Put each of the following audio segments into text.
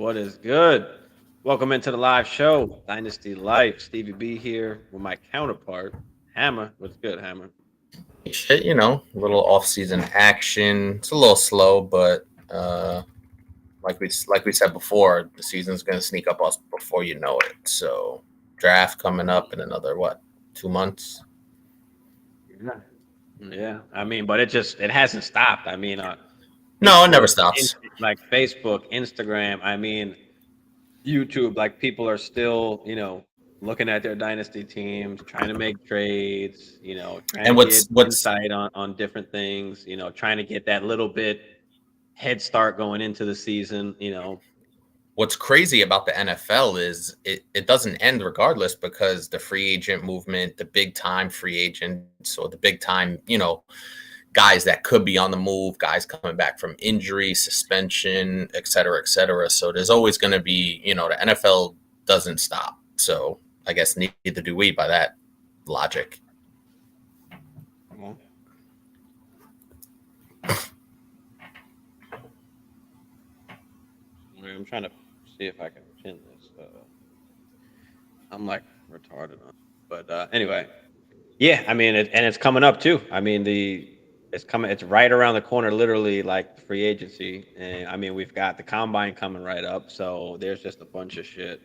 What is good? Welcome into the live show, Dynasty Life. Stevie B here with my counterpart, Hammer. What's good, Hammer? Shit, a little off-season action. It's a little slow, but like we said before, the season's gonna sneak up us before you know it. So, draft coming up in another 2 months. Yeah. Yeah. But it hasn't stopped. No, it never Facebook, stops. like Facebook, Instagram. YouTube. Like people are still, looking at their dynasty teams, trying to make trades. Trying to And get what's insight on different things. Trying to get that little bit head start going into the season. what's crazy about the NFL is it doesn't end regardless because the free agent movement, the big time free agents or the big time, guys that could be on the move, guys coming back from injury, suspension, et cetera, et cetera. So there's always going to be, the NFL doesn't stop. So I guess neither do we by that logic. Well, I'm trying to see if I can pin this. I'm like retarded on, but anyway, yeah. And it's coming up too. It's coming. It's right around the corner, literally, like free agency. And we've got the combine coming right up. So there's just a bunch of shit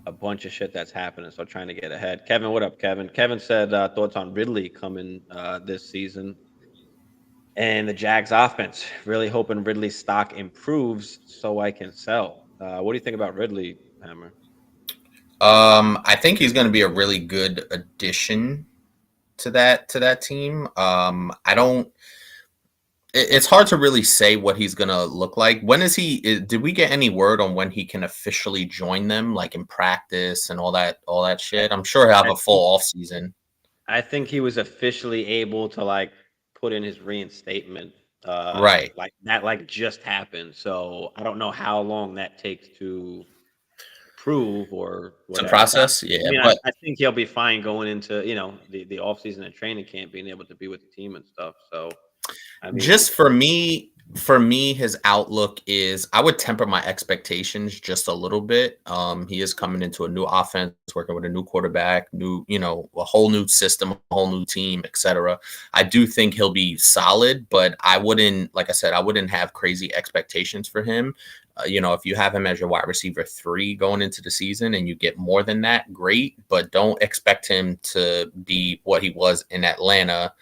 that's happening. So trying to get ahead. Kevin, what up, Kevin? Kevin said thoughts on Ridley coming this season and the Jags offense. Really hoping Ridley's stock improves so I can sell. What do you think about Ridley, Hammer? I think he's going to be a really good addition to that team. I don't. It's hard to really say what he's gonna look like. When is he? Did we get any word on when he can officially join them, like in practice and all that I, shit? I'm sure he'll have I a think full off season. I think he was officially able to like put in his reinstatement. Right. Like that like just happened. So I don't know how long that takes to prove or To whatever. But process, yeah, but I think he'll be fine going into, the off season and training camp, being able to be with the team and stuff. So I mean, just for me, his outlook is I would temper my expectations just a little bit. He is coming into a new offense, working with a new quarterback, a whole new system, a whole new team, etc. I do think he'll be solid, but I wouldn't, like I said, I wouldn't have crazy expectations for him. If you have him as your wide receiver 3 going into the season and you get more than that, great, but don't expect him to be what he was in Atlanta.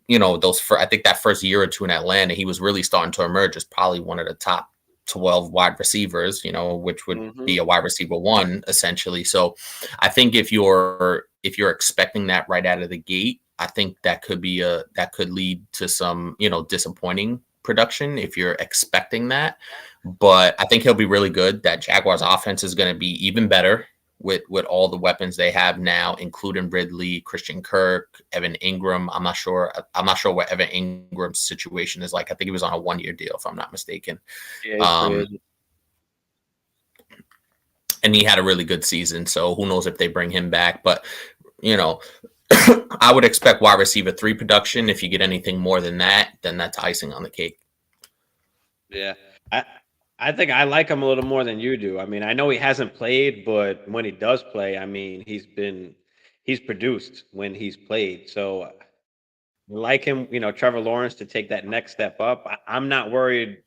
I think that first year or two in Atlanta, he was really starting to emerge as probably one of the top 12 wide receivers, which would hmm be a wide receiver 1 essentially. So I think if you're expecting that right out of the gate, I think that could lead to some, disappointing production if you're expecting that. But I think he'll be really good. That Jaguars offense is going to be even better with all the weapons they have now, including Ridley, Christian Kirk, Evan Ingram. I'm not sure. I'm not sure what Evan Ingram's situation is like. I think he was on a 1 year deal, if I'm not mistaken. yeah, he's free Um, agent. and he had a really good season. So who knows if they bring him back? But you know, I would expect wide receiver 3 production. If you get anything more than that, then that's icing on the cake. Yeah. I I think I like him a little more than you do. I know he hasn't played, but when he does play, he's produced when he's played. So I like him, Trevor Lawrence to take that next step up. I'm not worried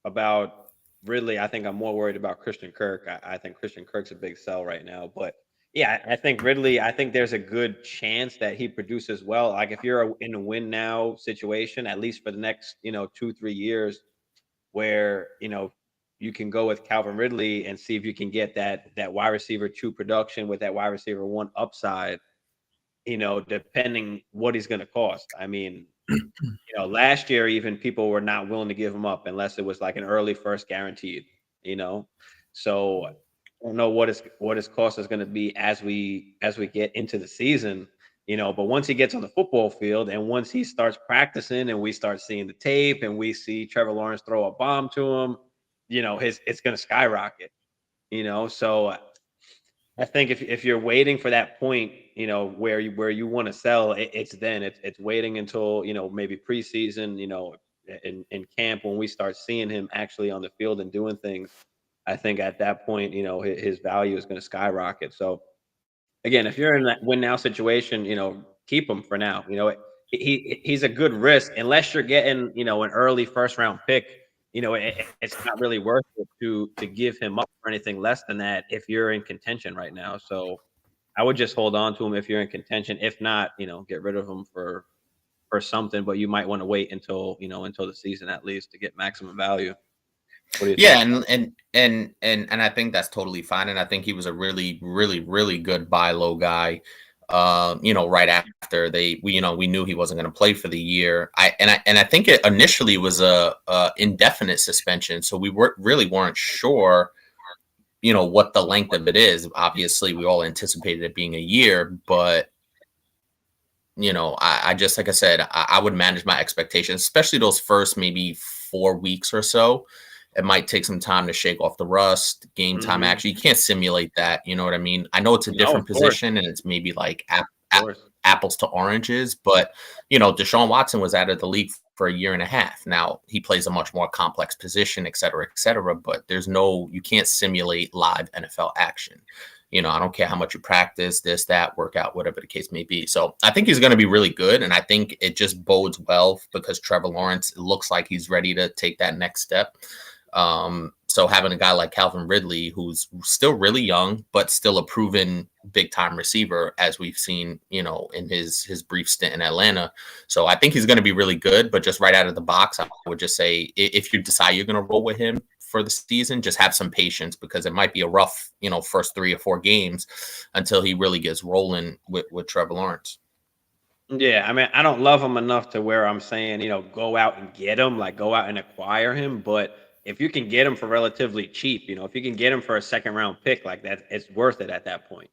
about Ridley. I think I'm more worried about Christian Kirk. I think Christian Kirk's a big sell right now. But yeah, I think Ridley, I think there's a good chance that he produces well. Like if you're in a win now situation, at least for the next, 2, 3 years, where you can go with Calvin Ridley and see if you can get that wide receiver 2 production with that wide receiver 1 upside, depending what he's going to cost. Last year even people were not willing to give him up unless it was like an early first guaranteed, you know. So I don't know what his cost is going to be as we get into the season, but once he gets on the football field and once he starts practicing and we start seeing the tape and we see Trevor Lawrence throw a bomb to him, his it's going to skyrocket, so I think if you're waiting for that point, where you want to sell, it's then it's waiting until maybe preseason, in camp when we start seeing him actually on the field and doing things. I think at that point, his value is going to skyrocket. So again, if you're in that win now situation, keep him for now. He's a good risk unless you're getting, an early first round pick. It's not really worth it to give him up for anything less than that if you're in contention right now. So I would just hold on to him if you're in contention. If not, get rid of him for something. But you might want to wait until the season at least to get maximum value. What do you Yeah, think? and I think that's totally fine. And I think he was a really, really, really good buy low guy. Right after we knew he wasn't going to play for the year. I think it initially was a indefinite suspension, so we weren't sure, what the length of it is. Obviously, we all anticipated it being a year, but I just, like I said, I would manage my expectations, especially those first maybe 4 weeks or so. It might take some time to shake off the rust, game time Mhm. action. You can't simulate that. You know what I mean? I know it's a No, different of course, position and it's maybe like of course. apples to oranges, but Deshaun Watson was out of the league for a year and a half. Now he plays a much more complex position, et cetera, but you can't simulate live NFL action. I don't care how much you practice, this, that, workout, whatever the case may be. So I think he's going to be really good. And I think it just bodes well because Trevor Lawrence, it looks like he's ready to take that next step. So having a guy like Calvin Ridley, who's still really young, but still a proven big time receiver, as we've seen, in his brief stint in Atlanta. So I think he's going to be really good, but just right out of the box, I would just say, if you decide you're going to roll with him for the season, just have some patience because it might be a rough, first 3 or 4 games until he really gets rolling with Trevor Lawrence. Yeah, I mean, I don't love him enough to where I'm saying, go out and get him, like go out and acquire him. But if you can get him for relatively cheap, if you can get him for a second round pick like that, it's worth it at that point.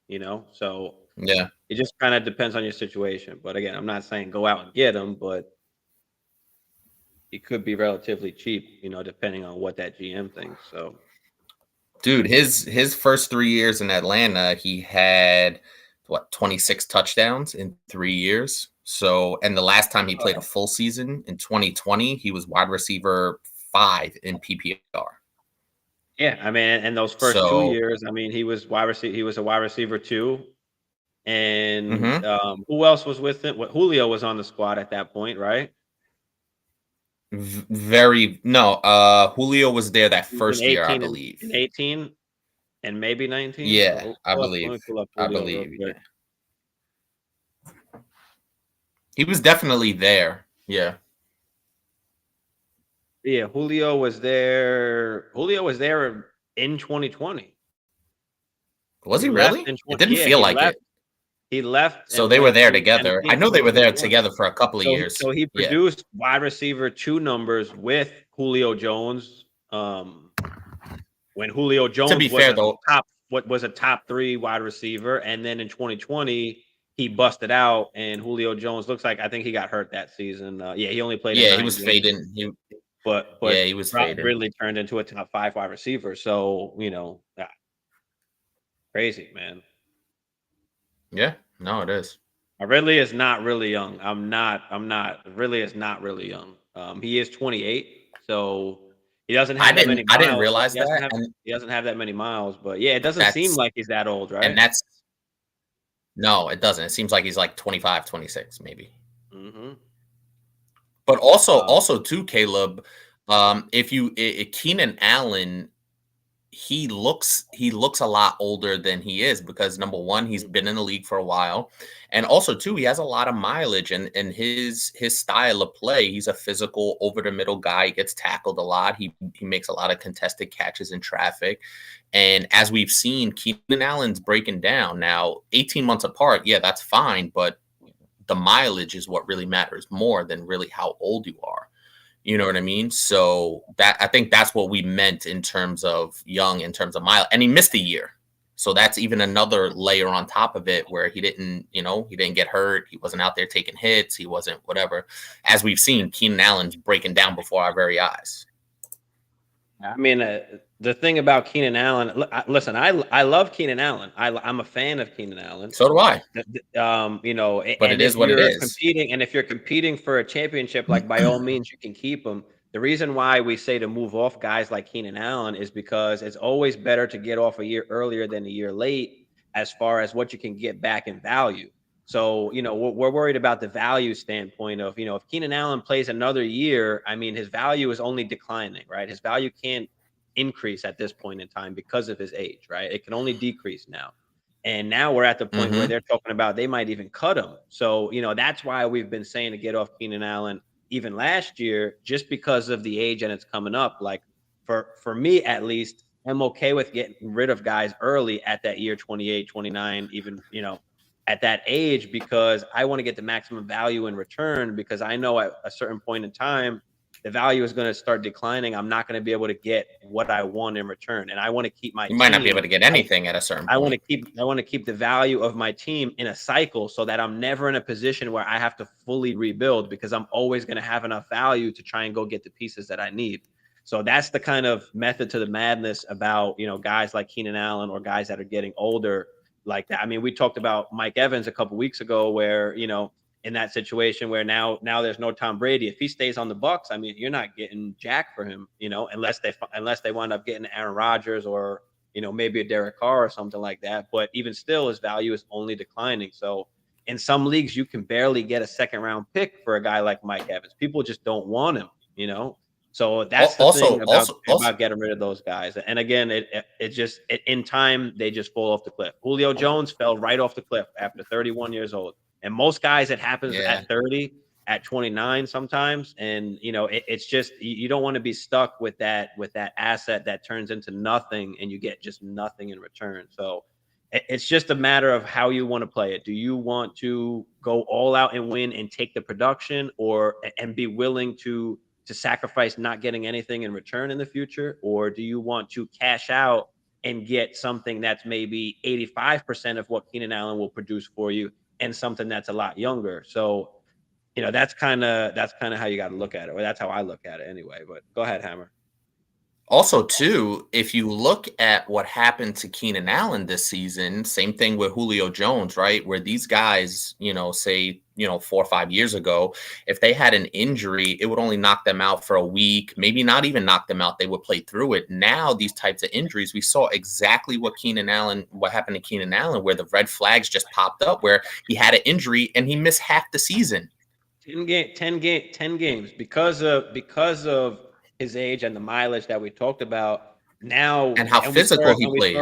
So Yeah. it just kind of depends on your situation. But again, I'm not saying go out and get him, but it could be relatively cheap, depending on what that GM thinks. So, dude, his first 3 years in Atlanta, he had 26 touchdowns in 3 years. So, and the last time he played a full season in 2020, he was wide receiver 5 in PPR. yeah, I mean, in those first 2 So, years, I mean, he was he was a wide receiver too. And mhm. who else was with him? Julio was on the squad at that point, right? Julio was there that He was in first year, I 18 and believe. 18 and maybe 19. Yeah, I Let me believe. pull up I Julio real believe. quick. Yeah. He was definitely there. Yeah. Yeah, Julio was there. Julio was there in 2020. Was He he left really? in It 20. didn't Yeah, feel like it. He left So and they were went there together. I 2017, know they were there 2021. together for a couple of years. So he Yeah. produced wide receiver 2 numbers with Julio Jones. When Julio To Jones be was fair a though, top 3 wide receiver, and then in 2020 he busted out, and Julio Jones looks like I think he got hurt that season. Yeah, he only played in yeah, he 9 was games, fading. but Yeah, he was fading. Ridley turned into a top 5 wide receiver. So crazy man. Yeah, no, it is. Ridley is not really young. I'm not. Ridley is not really young. He is 28, so he doesn't have that many I didn't miles. realize that, and He doesn't have that many miles. But yeah, it doesn't seem that's like he's that old, and right? that's no, it doesn't. It seems like he's like 25, 26, maybe. Hmm. But also, Um, too, Caleb, if you Keenan Allen, he looks a lot older than he is because number one, he's been in the league for a while, and also too, he has a lot of mileage and his style of play. He's a physical over the middle guy. He gets tackled a lot. He makes a lot of contested catches in traffic, and as we've seen, Keenan Allen's breaking down now. 18 months apart, yeah, that's fine, but the mileage is what really matters more than really how old you are. You know what I mean? So that I think that's what we meant in terms of young, in terms of mile. And he missed a year. So that's even another layer on top of it where he didn't get hurt. He wasn't out there taking hits. He wasn't whatever. As we've seen, Keenan Allen's breaking down before our very eyes. I mean, the thing about Keenan Allen. Listen, I love Keenan Allen. I'm a fan of Keenan Allen. So do I. But And it is what it is. if you're competing for a championship, like by all means you can keep him. The reason why we say to move off guys like Keenan Allen is because it's always better to get off a year earlier than a year late as far as what you can get back in value. So, we're worried about the value standpoint of, if Keenan Allen plays another year, I mean, his value is only declining, right? His value can't increase at this point in time because of his age, right? It can only decrease now. And now we're at the point where Mm-hmm. they're talking about they might even cut him. So, that's why we've been saying to get off Keenan Allen even last year, just because of the age and it's coming up. Like for me, at least, I'm okay with getting rid of guys early at that year 28, 29, even, at that age, because I want to get the maximum value in return, because I know at a certain point in time, the value is going to start declining. I'm not going to be able to get what I want in return. And I want to keep my You might not be able team. to get anything at a certain I want to point. keep the value of my team in a cycle so that I'm never in a position where I have to fully rebuild, because I'm always going to have enough value to try and go get the pieces that I need. So that's the kind of method to the madness about, guys like Keenan Allen or guys that are getting older like that. I mean, we talked about Mike Evans a couple weeks ago where, in that situation where now there's no Tom Brady. If he stays on the Bucks, I mean, you're not getting jack for him, unless they wind up getting Aaron Rodgers or, maybe a Derek Carr or something like that. But even still, his value is only declining. So in some leagues, you can barely get a second round pick for a guy like Mike Evans. People just don't want him. So that's the thing about getting rid of those guys. And again, in time, they just fall off the cliff. Julio Jones fell right off the cliff after 31 years old. And most guys, it happens at 30, at 29 sometimes. And, it's just, you don't want to be stuck with that asset that turns into nothing and you get just nothing in return. So it's just a matter of how you want to play it. Do you want to go all out and win and take the production, and be willing to sacrifice not getting anything in return in the future? Or do you want to cash out and get something that's maybe 85% of what Keenan Allen will produce for you, and something that's a lot younger? So, that's kind of how you got to look at it, or that's how I look at it anyway. But go ahead, Hammer. Also, too, if you look at what happened to Keenan Allen this season, same thing with Julio Jones, right? Where these guys, say, 4 or 5 years ago, if they had an injury, it would only knock them out for a week, maybe not even knock them out. They would play through it. Now, these types of injuries, we saw exactly what happened to Keenan Allen, where the red flags just popped up, where he had an injury and he missed half the season. 10 games because of his age and the mileage that we talked about now, And how physical he plays.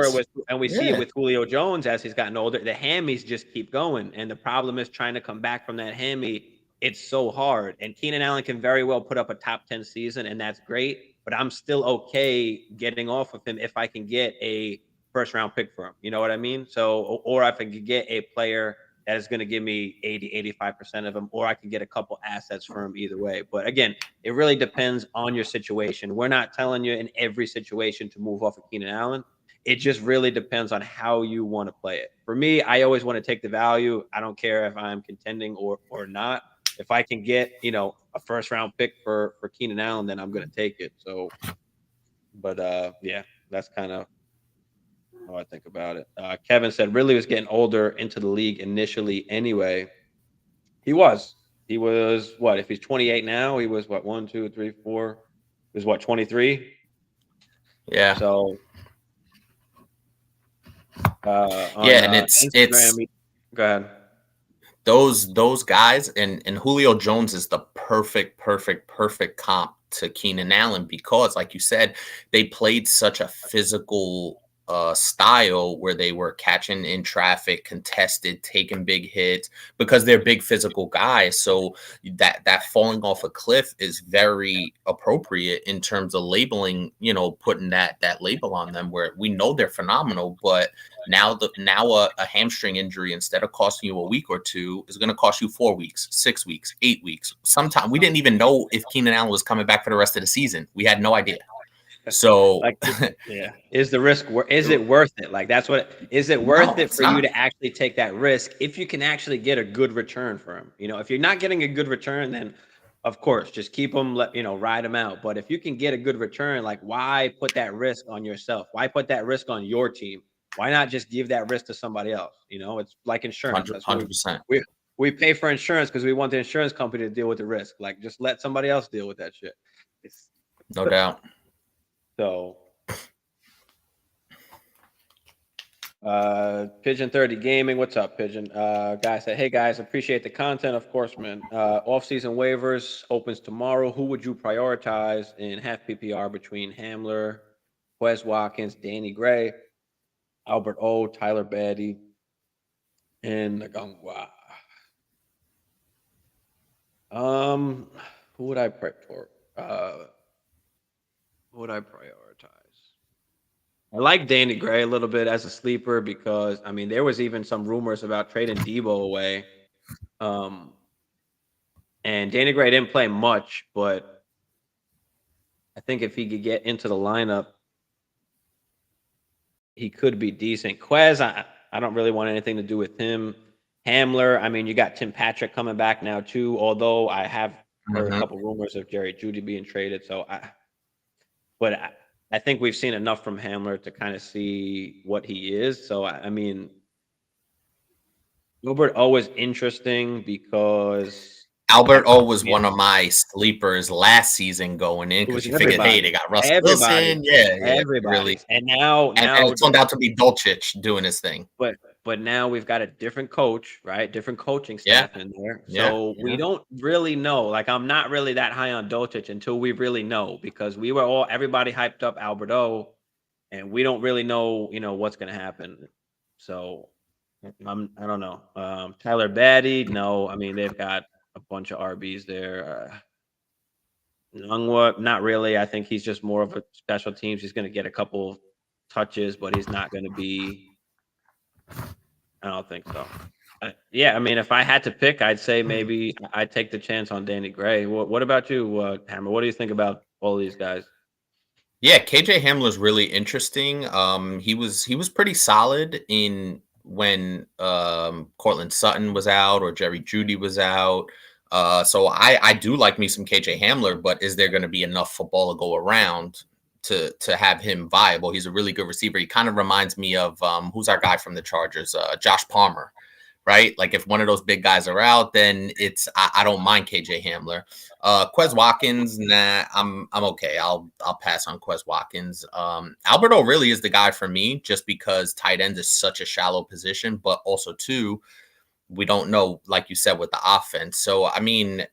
We see it with Julio Jones as he's gotten older. The hammies just keep going, and the problem is trying to come back from that hammy. It's so hard, and Keenan Allen can very well put up a top 10 season, and that's great. But I'm still okay getting off of him if I can get a first round pick for him. You know what I mean? So, or if I can get a player that is going to give me 85% of them, or I can get a couple assets for him either way. But again, it really depends on your situation. We're not telling you in every situation to move off of Keenan Allen. It just really depends on how you want to play it. For me, I always want to take the value. I don't care if I'm contending or not. If I can get, a first round pick for Keenan Allen, then I'm going to take it. So, but yeah, that's kind of how I think about it. Kevin said Ridley was getting older into the league initially anyway. He was. He was what? If he's 28 now, he was what? 1, 2, 3, 4. He was what? 23. Yeah. So, and it's Instagram, go ahead. Those guys, and Julio Jones is the perfect comp to Keenan Allen, because, like you said, they played such a physical style where they were catching in traffic, contested, taking big hits, because they're big physical guys. So that falling off a cliff is very appropriate in terms of labeling, putting that label on them, where we know they're phenomenal, but now a hamstring injury, instead of costing you a week or two, is going to cost you 4 weeks, 6 weeks, 8 weeks. Sometimes we didn't even know if Keenan Allen was coming back for the rest of the season. We had no idea. So, is the risk? Is it worth it? Like, that's what. Is it worth it for you to actually take that risk if you can actually get a good return for him? If you're not getting a good return, then of course just keep him. Ride him out. But if you can get a good return, like, why put that risk on yourself? Why put that risk on your team? Why not just give that risk to somebody else? It's like insurance. 100%. We pay for insurance because we want the insurance company to deal with the risk. Like, just let somebody else deal with that shit. No doubt. So, Pigeon 30 Gaming, what's up, Pigeon? Guy said, hey guys, appreciate the content, of course, man. Off-season waivers opens tomorrow. Who would you prioritize in half PPR between Hamler, Quez Watkins, Danny Gray, Albert O, Tyler Batty, and Nagangwa? Who would I prep for? Who would I prioritize? I like Danny Gray a little bit as a sleeper because I mean there was even some rumors about trading Debo away. And Danny Gray didn't play much, but I think if he could get into the lineup, he could be decent. Quez, I don't really want anything to do with him. Hamler, I mean, you got Tim Patrick coming back now too, although I have heard a couple rumors of Jerry Jeudy being traded. So I think we've seen enough from Hamler to kind of see what he is. So I mean, Gilbert O is interesting because Albert O was one of my sleepers last season going in because you figured, hey, they got Russell Wilson. Yeah, really. And now it turned out to be Dulcich doing his thing. But now we've got a different coach, right? Different coaching staff in there. So we don't really know. Like, I'm not really that high on Dulcich until we really know, because everybody hyped up Albert O, and we don't really know, what's going to happen. So I don't know. Tyler Batty, no. I mean, they've got a bunch of RBs there. Nungwa, not really. I think he's just more of a special teams. He's going to get a couple touches, but he's not going to be. I don't think so. I mean, if I had to pick, I'd say maybe I'd take the chance on Danny Gray. What about you, Hammer? What do you think about all these guys? Yeah, KJ Hamler's really interesting. He was pretty solid when Cortland Sutton was out or Jerry Jeudy was out. So I do like me some KJ Hamler, but is there going to be enough football to go around to have him viable? He's a really good receiver. He kind of reminds me of who's our guy from the Chargers, Josh Palmer, right? Like if one of those big guys are out, then I don't mind KJ Hamler. Quez Watkins, nah, I'm okay. I'll pass on Quez Watkins. Alberto really is the guy for me, just because tight end is such a shallow position, but also too, we don't know, like you said, with the offense. So I mean,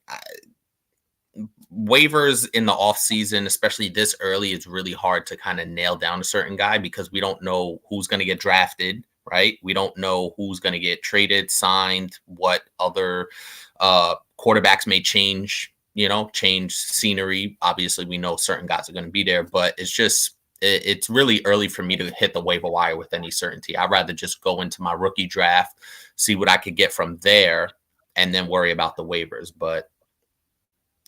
waivers in the off season, especially this early, it's really hard to kind of nail down a certain guy because we don't know who's going to get drafted, right? We don't know who's going to get traded, signed, what other quarterbacks may change scenery. Obviously, we know certain guys are going to be there, but it's really early for me to hit the waiver wire with any certainty. I'd rather just go into my rookie draft, see what I could get from there, and then worry about the waivers. But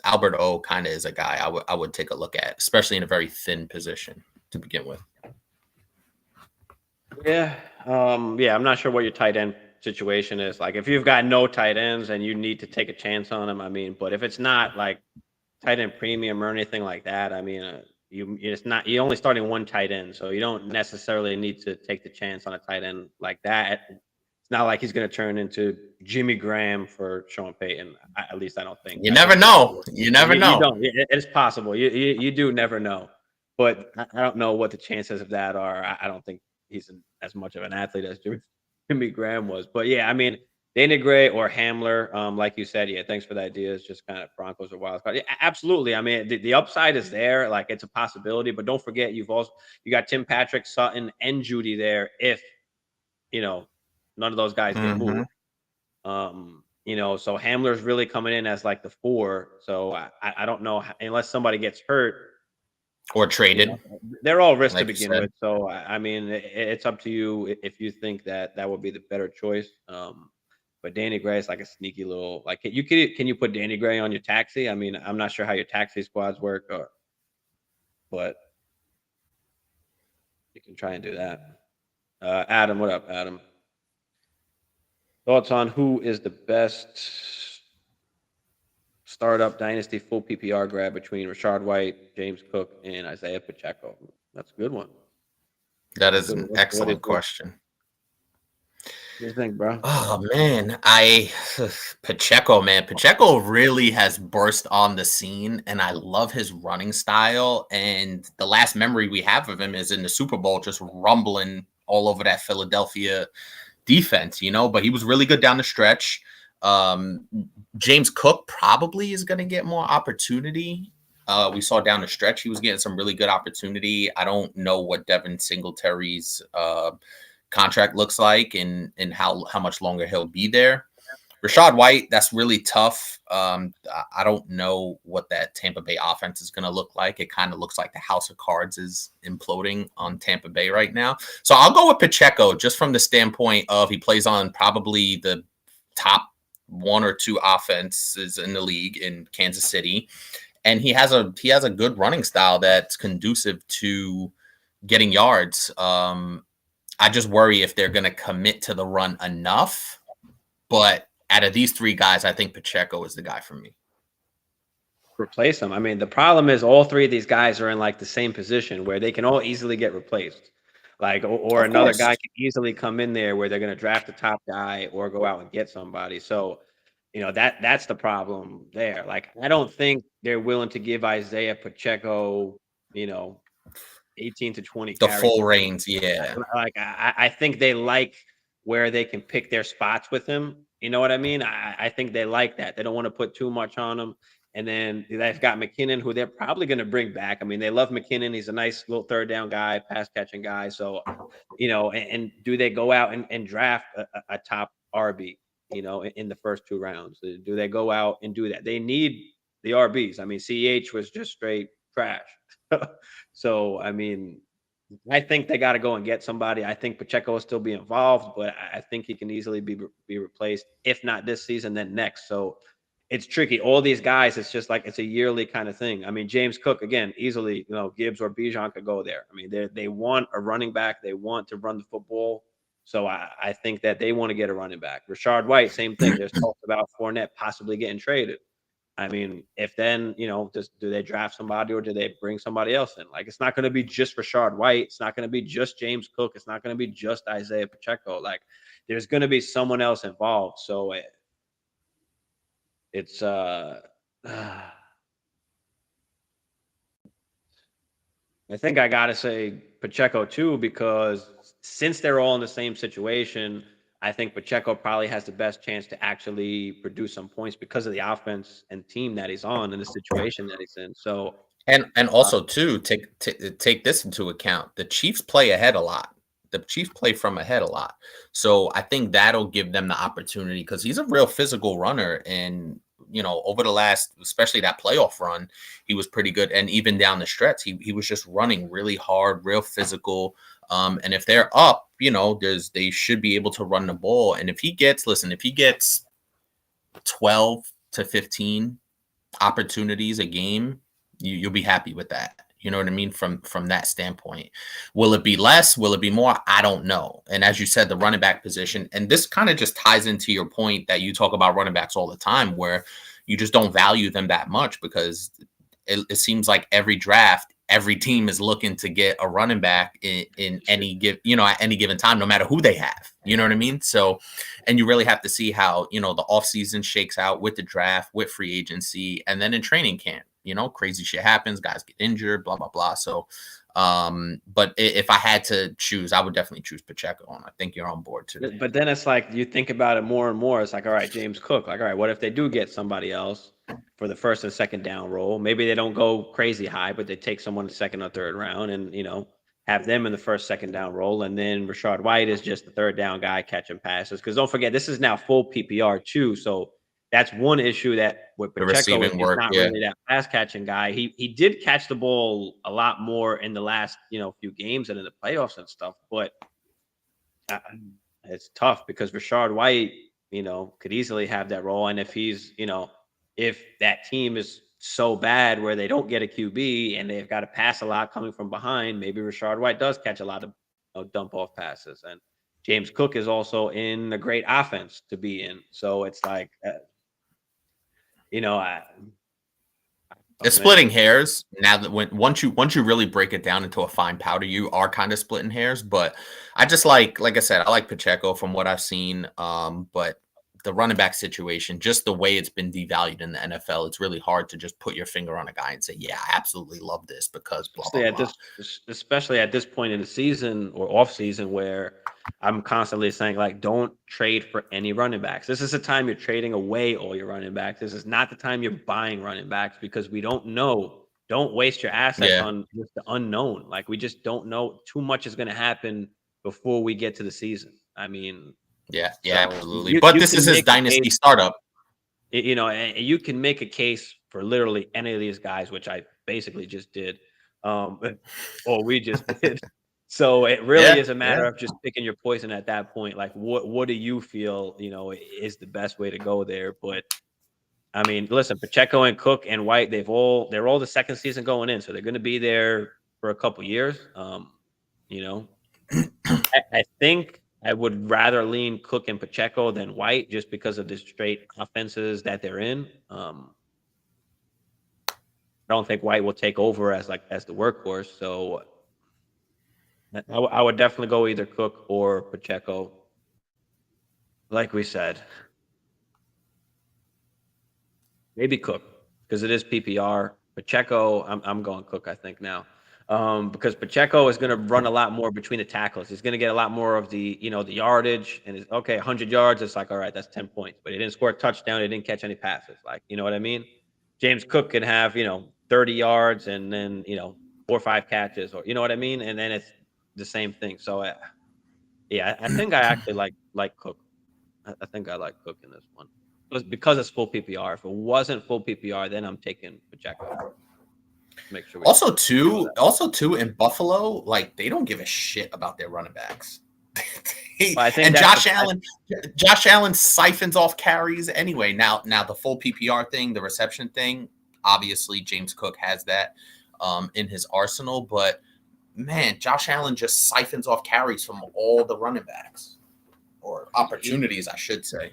Albert O kind of is a guy I would take a look at, especially in a very thin position to begin with. Yeah. I'm not sure what your tight end situation is. Like, if you've got no tight ends and you need to take a chance on them, I mean, but if it's not like tight end premium or anything like that, I mean, you're only starting one tight end, so you don't necessarily need to take the chance on a tight end like that. It's not like he's going to turn into Jimmy Graham for Sean Payton. At least I don't think. You never know. You never know. You don't. It's possible. You do never know. But I don't know what the chances of that are. I don't think he's as much of an athlete as Jimmy Graham was. But yeah, I mean, Danny Gray or Hamler, like you said, yeah, thanks for the idea. It's just kind of Broncos or wild card. Yeah, absolutely. I mean, the upside is there. Like, it's a possibility. But don't forget, you got Tim Patrick, Sutton, and Jeudy there if none of those guys get moved. So Hamler's really coming in as like the 4. So I don't know, unless somebody gets hurt or traded. They're all risk to begin with. So I mean, it's up to you if you think that would be the better choice. But Danny Gray is like a sneaky little, like, can you put Danny Gray on your taxi? I mean, I'm not sure how your taxi squads work, but you can try and do that. Adam, what up, Adam? Thoughts on who is the best startup Dynasty full PPR grab between Rashard White, James Cook, and Isaiah Pacheco? That's a good one. That is an excellent question. What do you think, bro? Oh man, Pacheco, man. Pacheco really has burst on the scene, and I love his running style. And the last memory we have of him is in the Super Bowl, just rumbling all over that Philadelphia defense, but he was really good down the stretch. Um, James Cook probably is going to get more opportunity. We saw down the stretch he was getting some really good opportunity. I don't know what Devin Singletary's contract looks like and how much longer he'll be there. Rashad White, that's really tough. I don't know what that Tampa Bay offense is going to look like. It kind of looks like the house of cards is imploding on Tampa Bay right now. So I'll go with Pacheco just from the standpoint of he plays on probably the top one or two offenses in the league in Kansas City, and he has a good running style that's conducive to getting yards. I just worry if they're going to commit to the run enough, but out of these three guys, I think Pacheco is the guy for me. Replace him. I mean, the problem is all three of these guys are in like the same position where they can all easily get replaced. Like, or Of another course. guy can easily come in there where they're going to draft the top guy or go out and get somebody. So, that's the problem there. Like, I don't think they're willing to give Isaiah Pacheco, you know, 18 to 20 The carries. full reins, yeah. Like, I think they like where they can pick their spots with him. You know what I mean? I think they like that. They don't want to put too much on him. And then they've got McKinnon, who they're probably going to bring back. I mean, they love McKinnon. He's a nice little third down guy, pass catching guy. So, and do they go out and draft a top RB, in the first 2 rounds? Do they go out and do that? They need the RBs. I mean, CH was just straight trash. So, I mean, I think they got to go and get somebody. I think Pacheco will still be involved, but I think he can easily be replaced. If not this season, then next. So it's tricky. All these guys, it's just like it's a yearly kind of thing. I mean, James Cook again, easily, Gibbs or Bijan could go there. I mean, they want a running back. They want to run the football. So I think that they want to get a running back. Rashard White, same thing. There's talks about Fournette possibly getting traded. I mean, if then, do they draft somebody or do they bring somebody else in? Like, it's not going to be just Rashard White. It's not going to be just James Cook. It's not going to be just Isaiah Pacheco. Like, there's going to be someone else involved. So it's, I think I got to say Pacheco too, because since they're all in the same situation, I think Pacheco probably has the best chance to actually produce some points because of the offense and team that he's on and the situation that he's in. So, And also too, take this into account. The Chiefs play ahead a lot. The Chiefs play from ahead a lot. So I think that'll give them the opportunity because he's a real physical runner. And, over the last, especially that playoff run, he was pretty good. And even down the stretch, he was just running really hard, real physical. And if they're up, they should be able to run the ball. And if he gets 12 to 15 opportunities a game, you'll be happy with that. You know what I mean? From that standpoint, will it be less? Will it be more? I don't know. And as you said, the running back position, and this kind of just ties into your point that you talk about running backs all the time, where you just don't value them that much because it seems like every draft, every team is looking to get a running back in any at any given time, no matter who they have. You know what I mean? So, and you really have to see how the offseason shakes out with the draft, with free agency, and then in training camp. Crazy shit happens, guys get injured, blah blah blah. So, but if I had to choose, I would definitely choose Pacheco, and I think you're on board too. but then it's like you think about it more and more. It's like, all right, James Cook. Like, all right, what if they do get somebody else for the first and second down role? Maybe they don't go crazy high, but they take someone in the second or third round and, have them in the first, second down role. And then Rashard White is just the third down guy catching passes. Because don't forget, this is now full PPR too. So that's one issue that with The Pacheco is receiving he's work, not yeah. really that pass catching guy. He did catch the ball a lot more in the last, few games and in the playoffs and stuff. But it's tough because Rashard White, could easily have that role. And if he's, if that team is so bad where they don't get a QB and they've got to pass a lot coming from behind, maybe Rashard White does catch a lot of dump off passes. And James Cook is also in a great offense to be in. So it's like, I Oh It's man. splitting hairs now that once you really break it down into a fine powder, you are kind of splitting hairs. But I just like I said, I like Pacheco from what I've seen. But the running back situation, just the way it's been devalued in the NFL, it's really hard to just put your finger on a guy and say, yeah, I absolutely love this because blah blah blah. Especially at this point in the season or off season where I'm constantly saying like don't trade for any running backs. This is the time you're trading away all your running backs. This is not the time you're buying running backs because we don't know. Don't waste your assets Yeah, on just the unknown. Like we just don't know. Too much is going to happen before we get to the season. I mean, yeah, so absolutely. you But you this is can his make a case, dynasty startup. you know, and you can make a case for literally any of these guys, which I basically just did, or we just did. So it really Yeah, is a yeah. matter of just picking your poison at that point. Like, what do you feel, you know, is the best way to go there? But I mean, listen, Pacheco and Cook and White, they're all the second season going in, so they're going to be there for a couple years. You know, I think I would rather lean Cook and Pacheco than White just because of the straight offenses that they're in. I don't think White will take over as like as the workhorse. So I would definitely go either Cook or Pacheco. Like we said, maybe Cook because it is PPR. Pacheco, I'm going Cook. I think now. Because Pacheco is going to run a lot more between the tackles. He's going to get a lot more of the, you know, the yardage. And it's okay, 100 yards. It's like, all right, that's 10 points. But he didn't score a touchdown. He didn't catch any passes. Like, you know what I mean? James Cook can have, you know, 30 yards and then, you know, 4 or 5 catches, or you know what I mean? And then it's the same thing. So, yeah, I think I actually like Cook. I think I like Cook in this one because it's full PPR. If it wasn't full PPR, then I'm taking Pacheco. Make sure we know that. Also too in Buffalo, like they don't give a shit about their running backs. But I think And that's Josh Allen siphons off carries anyway. Now the full PPR thing, the reception thing, obviously James Cook has that in his arsenal, but man, Josh Allen just siphons off carries from all the running backs or he opportunities, I should say.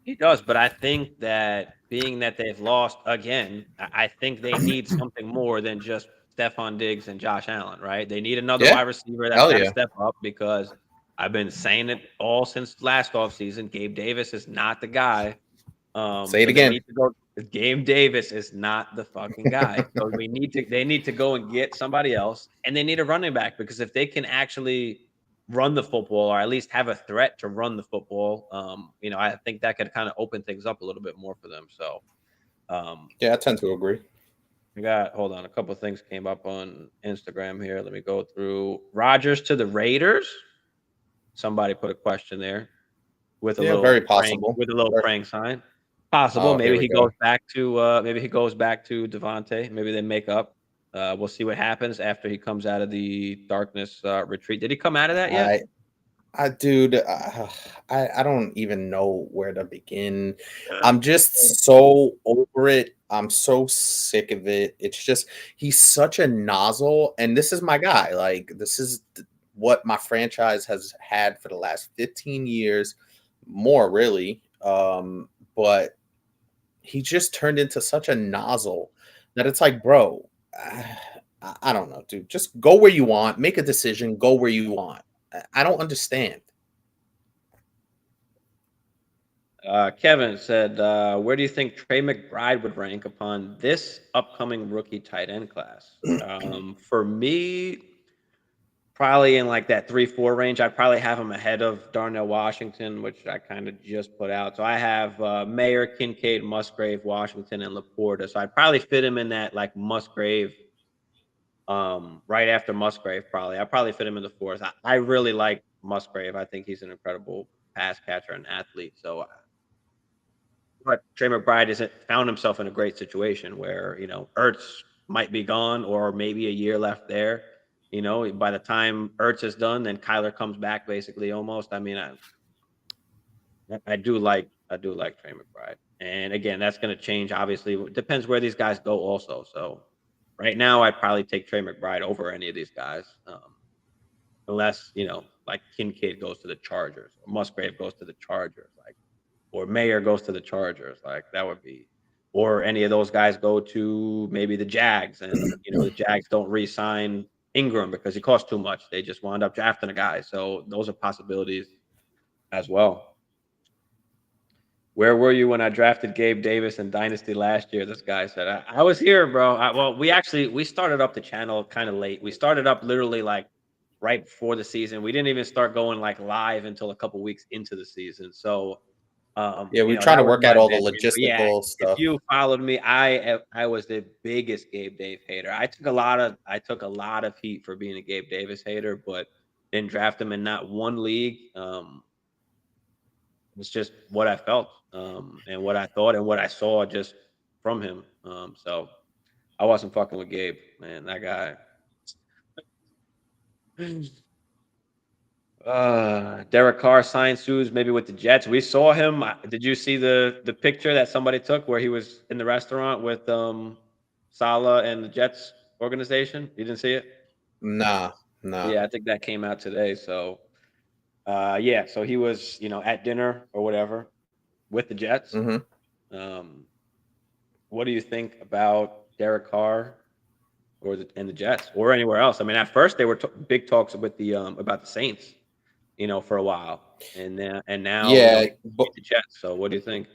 he does. But I think that being that they've lost again, I think they need something more than just Stephon Diggs and Josh Allen, right? They need another Yeah, wide receiver that's hell got to yeah. step up because I've been saying it all since last offseason. Gabe Davis is not the guy. Say it So they again. need to go. Gabe Davis is not the fucking guy. So they need to go and get somebody else, and they need a running back because if they can actually run the football or at least have a threat to run the football, you know, I think that could kind of open things up a little bit more for them. So, um, Yeah, I tend to agree. I got hold on, a couple of things came up on Instagram here. Let me go through Rodgers to the Raiders. Somebody put a question there Yeah, very possible. with a little praying sign. Possible. Oh, here we go. Maybe he goes back to Devontae. Maybe they make up. We'll see what happens after he comes out of the darkness retreat. Did he come out of that yet? I dude, I don't even know where to begin. I'm just so over it. I'm so sick of it. It's just he's such a nozzle, and this is my guy. Like this is what my franchise has had for the last 15 years, more really. But he just turned into such a nozzle that it's like, bro, I don't know, dude. Just go where you want, make a decision, go where you want. I don't understand. Kevin said, "Where do you think Trey McBride would rank upon this upcoming rookie tight end class?" For me, probably in like that 3-4 range. I'd probably have him ahead of Darnell Washington, which I kind of just put out. So I have Mayer, Kincaid, Musgrave, Washington, and Laporta. So I'd probably fit him in that like Musgrave, right after Musgrave. I probably fit him in the fourth. I really like Musgrave. I think he's an incredible pass catcher and athlete. So, but Trey McBride isn't found himself in a great situation where you know Ertz might be gone or maybe a year left there. You know, by the time Ertz is done, then Kyler comes back basically almost. I mean, I do like Trey McBride, and again, that's going to change. Obviously, it depends where these guys go also. So, right now, I'd probably take Trey McBride over any of these guys, unless you know, like Kincaid goes to the Chargers or Musgrave goes to the Chargers, like or Mayer goes to the Chargers. Like that would be. or any of those guys go to maybe the Jags, and the Jags don't re-sign Ingram because he costs too much. They just wound up drafting a guy. So those are possibilities as well. Where were you when I drafted Gabe Davis in Dynasty last year? This guy said, I was here, bro. Well, we started up the channel kind of late. We started up literally like right before the season. We didn't even start going like live until a couple weeks into the season. So, Yeah, we try to that was work my out all the vision. But yeah, logistical if stuff. you followed me, I was the biggest Gabe Dave hater. I took a lot of heat for being a Gabe Davis hater, but didn't draft him in not one league. It's just what I felt, and what I thought and what I saw just from him. So I wasn't fucking with Gabe, man. That guy. Derek Carr signed shoes maybe with the Jets. We saw him. Did you see the picture that somebody took where he was in the restaurant with Salah and the Jets organization? You didn't see it? Nah, nah. Yeah, I think that came out today. So yeah, so he was at dinner or whatever with the Jets. Hmm. Um, what do you think about Derek Carr and the Jets or anywhere else? I mean, at first they were big talks with the about the Saints, for a while, and now Yeah, but the Jets. So what do you think?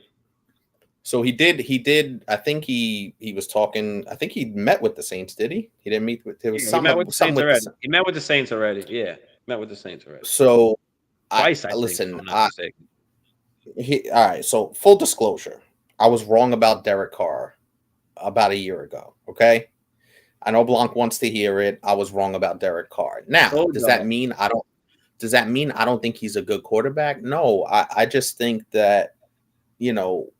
so he did. I think he was talking. I think he met with the Saints. Did he? He didn't meet with. There was Yeah, he met with the something Saints with the. already. He met with the Saints already. Yeah, met with the Saints already. So I Twice, I think, if listen. I'm not mistaken. All right. So full disclosure, I was wrong about Derek Carr about a year ago. Okay. I know Blanc wants to hear it. I was wrong about Derek Carr. Now, Oh does that no. mean I don't? Does that mean I don't think he's a good quarterback? No. I just think that you know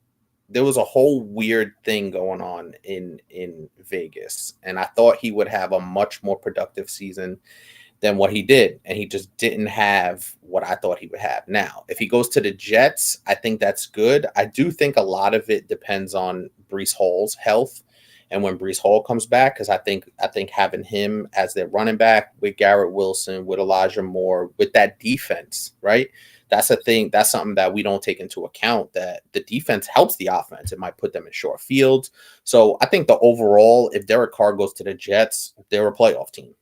there was a whole weird thing going on in Vegas, and I thought he would have a much more productive season than what he did, and he just didn't have what I thought he would have. Now, if he goes to the Jets, I think that's good. I do think a lot of it depends on Brees Hall's health and when Brees Hall comes back, because I think having him as their running back with Garrett Wilson, with Elijah Moore, with that defense, right? That's a thing. That's something that we don't take into account. That the defense helps the offense. It might put them in short fields. So I think the overall, if Derek Carr goes to the Jets, they're a playoff team.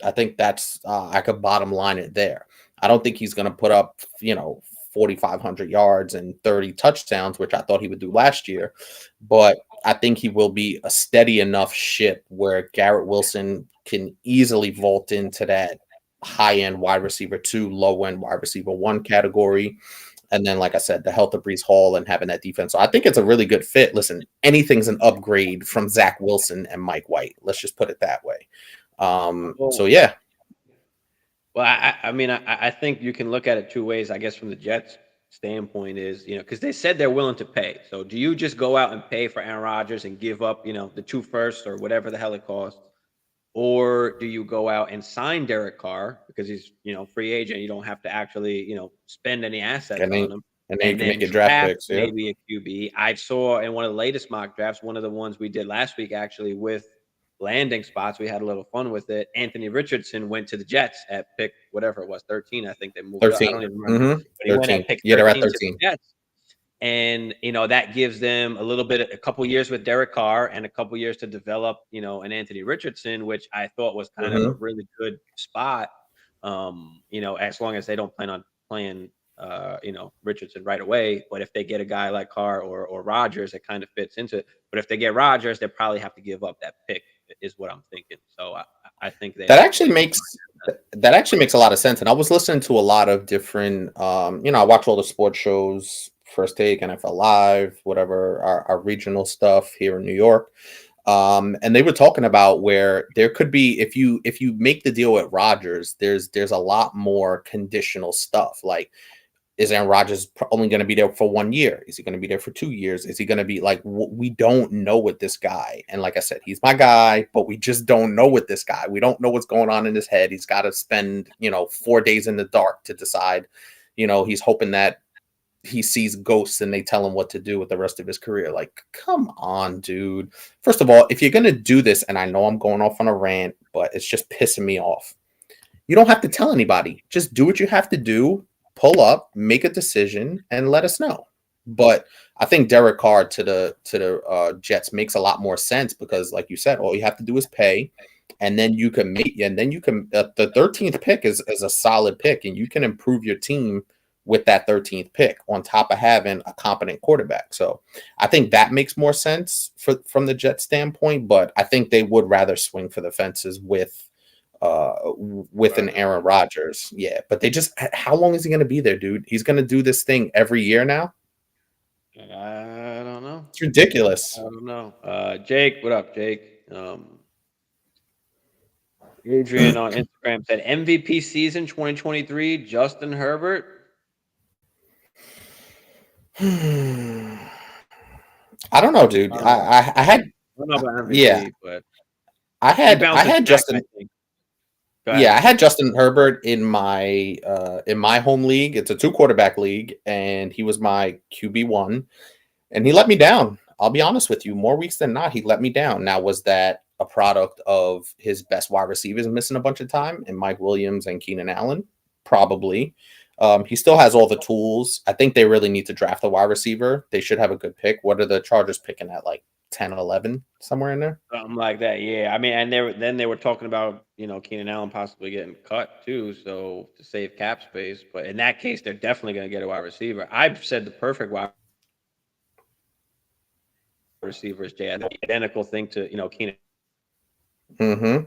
I think that's I could bottom line it there. I don't think he's going to put up 4,500 yards and 30 touchdowns, which I thought he would do last year, but I think he will be a steady enough ship where Garrett Wilson can easily vault into that high end wide receiver 2, low end wide receiver 1 category. And then, like I said, the health of Brees Hall and having that defense. So I think it's a really good fit. Listen, anything's an upgrade from Zach Wilson and Mike White. Let's just put it that way. So Well, yeah, well, I mean, I think you can look at it two ways. I guess from the Jets' standpoint is, because they said they're willing to pay. So do you just go out and pay for Aaron Rodgers and give up, the two firsts or whatever the hell it costs? Or do you go out and sign Derek Carr because he's, free agent? You don't have to actually, spend any assets and on then him, and then you and can make then your draft draft picks. Yeah. maybe a QB. I saw in one of the latest mock drafts, one of the ones we did last week, actually, with landing spots. We had a little fun with it. Anthony Richardson went to the Jets at pick whatever it was, 13. I think they moved up. I 13. don't even remember, but he went at 13. pick Yeah, they're at 13 to the 13. Jets. And that gives them a couple years with Derek Carr and a couple years to develop, an Anthony Richardson, which I thought was kind of a Hmm. really good spot. As long as they don't plan on playing, Richardson right away. But if they get a guy like Carr or Rodgers, it kind of fits into it. But if they get Rodgers, they probably have to give up that pick, is what I'm thinking. So I think they That have to actually wait. makes that actually makes a lot of sense. And I was listening to a lot of different, I watch all the sports shows, First Take, NFL Live, whatever, our regional stuff here in New York. And they were talking about where there could be, if you make the deal with Rodgers, there's a lot more conditional stuff. Like, is Aaron Rodgers only going to be there for 1 year? Is he going to be there for 2 years? Is he going to be like, we don't know with this guy. And like I said, he's my guy, but we just don't know with this guy. We don't know what's going on in his head. He's got to spend, 4 days in the dark to decide, he's hoping that he sees ghosts and they tell him what to do with the rest of his career. Like, come on, dude. First of all, if you're going to do this, and I know I'm going off on a rant, but it's just pissing me off. You don't have to tell anybody. Just do what you have to do. Pull up, make a decision, and let us know. But I think Derek Carr to the Jets makes a lot more sense because, like you said, all you have to do is pay, and then you can make and then you can the 13th pick is a solid pick, and you can improve your team with that 13th pick on top of having a competent quarterback. So I think that makes more sense from the Jets standpoint, but I think they would rather swing for the fences with an Aaron Rodgers. Yeah, but they just how long is he going to be there, dude? He's going to do this thing every year now. I don't know. It's ridiculous. I don't know. Jake, what up, Jake? Adrian on Instagram said MVP season 2023, Justin Herbert. I don't know, dude. I don't know. I had I don't know about yeah, MVP, but I he had I bounces had back, I Justin. think. Go Yeah, ahead. I had Justin Herbert in my home league. It's a 2 quarterback league, and he was my QB1, and he let me down. I'll be honest with you. More weeks than not, he let me down. Now, was that a product of his best wide receivers missing a bunch of time, and Mike Williams and Keenan Allen? Probably. He still has all the tools. I think they really need to draft a wide receiver. They should have a good pick. What are the Chargers picking at, like 10, 11, somewhere in there? Something like that, yeah. I mean, and then they were talking about, Keenan Allen possibly getting cut too, so to save cap space. But in that case, they're definitely going to get a wide receiver. I've said the perfect wide receiver is Jay. Identical thing to Keenan Mm-hmm.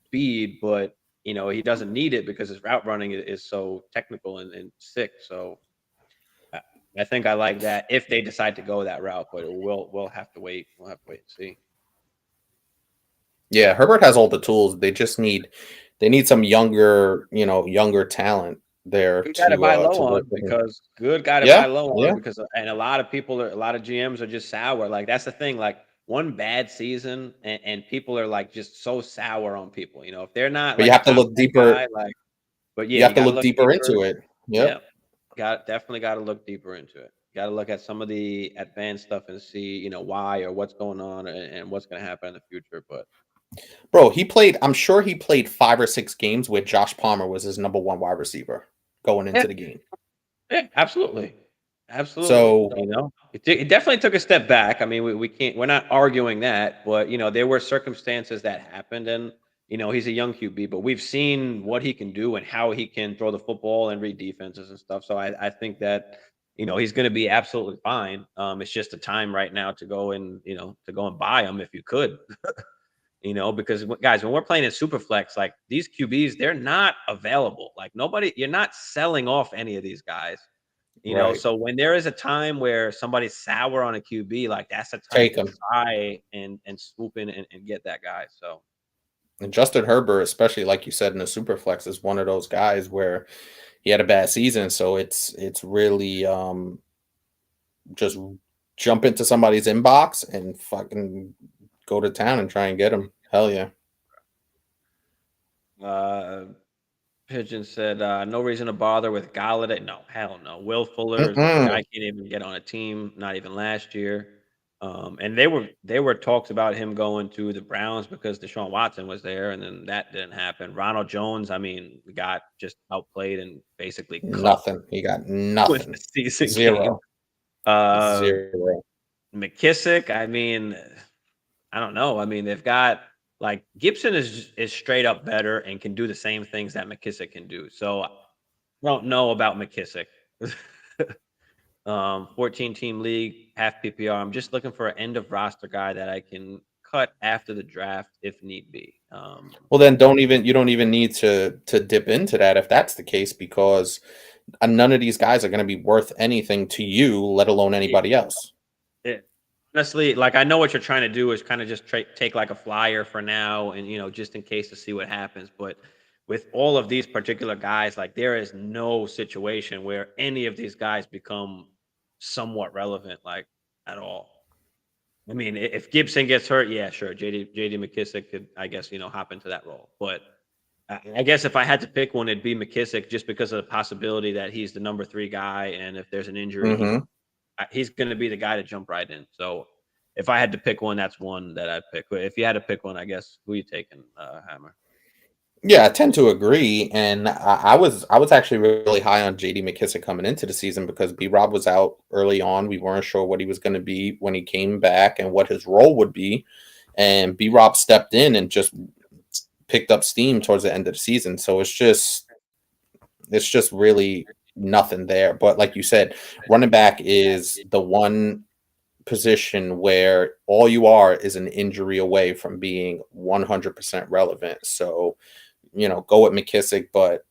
speed, but he doesn't need it because his route running is so technical and sick. So I I think I like that if they decide to go that route, but we'll have to wait. We'll have to wait and see. Yeah, Herbert has all the tools. They need some younger talent there Good guy to buy to low work on with him. because good guy to buy Yeah, low on yeah. because and a lot of GMs are just sour. Like that's the thing. Like one bad season and people are like just so sour on people. If they're not But you like a have to top look 10 deeper. guy, like but yeah, You have you to gotta look look deeper deeper. into it. Yeah. Yep. Definitely gotta look deeper into it. Gotta look at some of the advanced stuff and see, why or what's going on and what's gonna happen in the future. But Bro, I'm sure he played 5 or 6 games where Josh Palmer was his number one wide receiver going yeah, into the game. yeah, absolutely. Absolutely. So It definitely took a step back. I mean, we can't, we're not arguing that, but, there were circumstances that happened. And, he's a young QB, but we've seen what he can do and how he can throw the football and read defenses and stuff. So I think that, he's going to be absolutely fine. It's just a time right now to go and, buy him if you could, because guys, when we're playing in super flex, like these QBs, they're not available. Like nobody, you're not selling off any of these guys. right, So when there is a time where somebody's sour on a QB, like that's a time take to him. try and swoop in and get that guy. So And Justin Herbert, especially like you said in the Superflex, is one of those guys where he had a bad season. So it's really just jump into somebody's inbox and fucking go to town and try and get him. Hell yeah. uh Pigeon said, no reason to bother with Galladay. No, hell no. Will Fuller, the Mm-mm. guy can't even get on a team, not even last year. And they were talks about him going to the Browns because Deshaun Watson was there, and then that didn't happen. Ronald Jones, I mean, got just outplayed and basically cut Nothing. He got with the nothing. season game. Zero. Uh, Zero. McKissick, I mean, I don't know. I mean, they've got like Gibson is straight up better and can do the same things that McKissick can do. So I don't know about McKissick. 14 team league, half PPR. I'm just looking for an end of roster guy that I can cut after the draft if need be. Well, then you don't even need to dip into that if that's the case because none of these guys are going to be worth anything to you, let alone Yeah, anybody else. it, honestly, like I know what you're trying to do is kind of just take like a flyer for now, and just in case to see what happens. But with all of these particular guys, like there is no situation where any of these guys become somewhat relevant, like at all. I mean, if Gibson gets hurt, yeah, sure, JD McKissick could, I guess, hop into that role. But I guess if I had to pick one, it'd be McKissick, just because of the possibility that he's the number 3 guy, and if there's an injury, Hmm. he's going to be the guy to jump right in. So if I had to pick one, that's one that I'd pick. But if you had to pick one, I guess who you taking, Hammer? Yeah, I tend to agree, and I was actually really high on J.D. McKissic coming into the season because B Rob was out early on. We weren't sure what he was going to be when he came back and what his role would be, and B Rob stepped in and just picked up steam towards the end of the season. So it's just really nothing there. But like you said, running back is the one position where all you are is an injury away from being 100% relevant. So, go with McKissick, but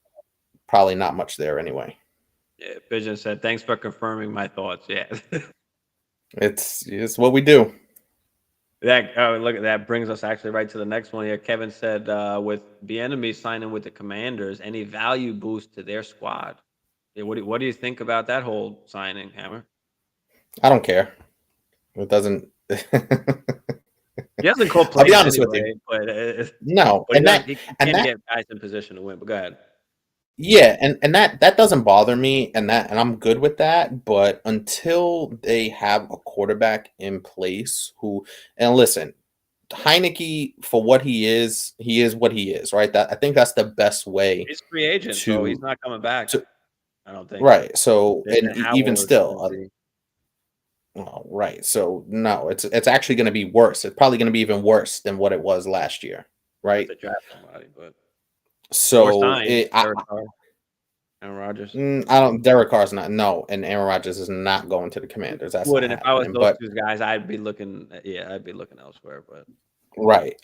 probably not much there anyway. Yeah, Pigeon said, "Thanks for confirming my thoughts." Yeah, It's what we do. that look at that brings us actually right to the next one here. Kevin said, "With the enemy signing with the Commanders, any value boost to their squad?" Yeah, what do you think about that whole signing, Hammer? I don't care. It doesn't. He hasn't called I'll be plays honest with you. anyway, but No, but he and doesn't. that He and can that get guys in position to win. But go ahead. Yeah, and that doesn't bother me, and I'm good with that. But until they have a quarterback in place who, and listen, Heineke for what he is what he is, right? That I think that's the best way He's a free agent, so he's to not coming back. to I don't think. right. So And and how even old is he going still, to be? well, right. So no, it's actually going to be worse. It's probably going to be even worse than what it was last year, If right? they draft somebody, but or So sign Derek Carr and Rodgers. I don't. Derek Carr's not. No, and Aaron Rodgers is not going to the Commanders. That's Would not and if I was happening. those But two guys, I'd be looking. Yeah, I'd be looking elsewhere. But right.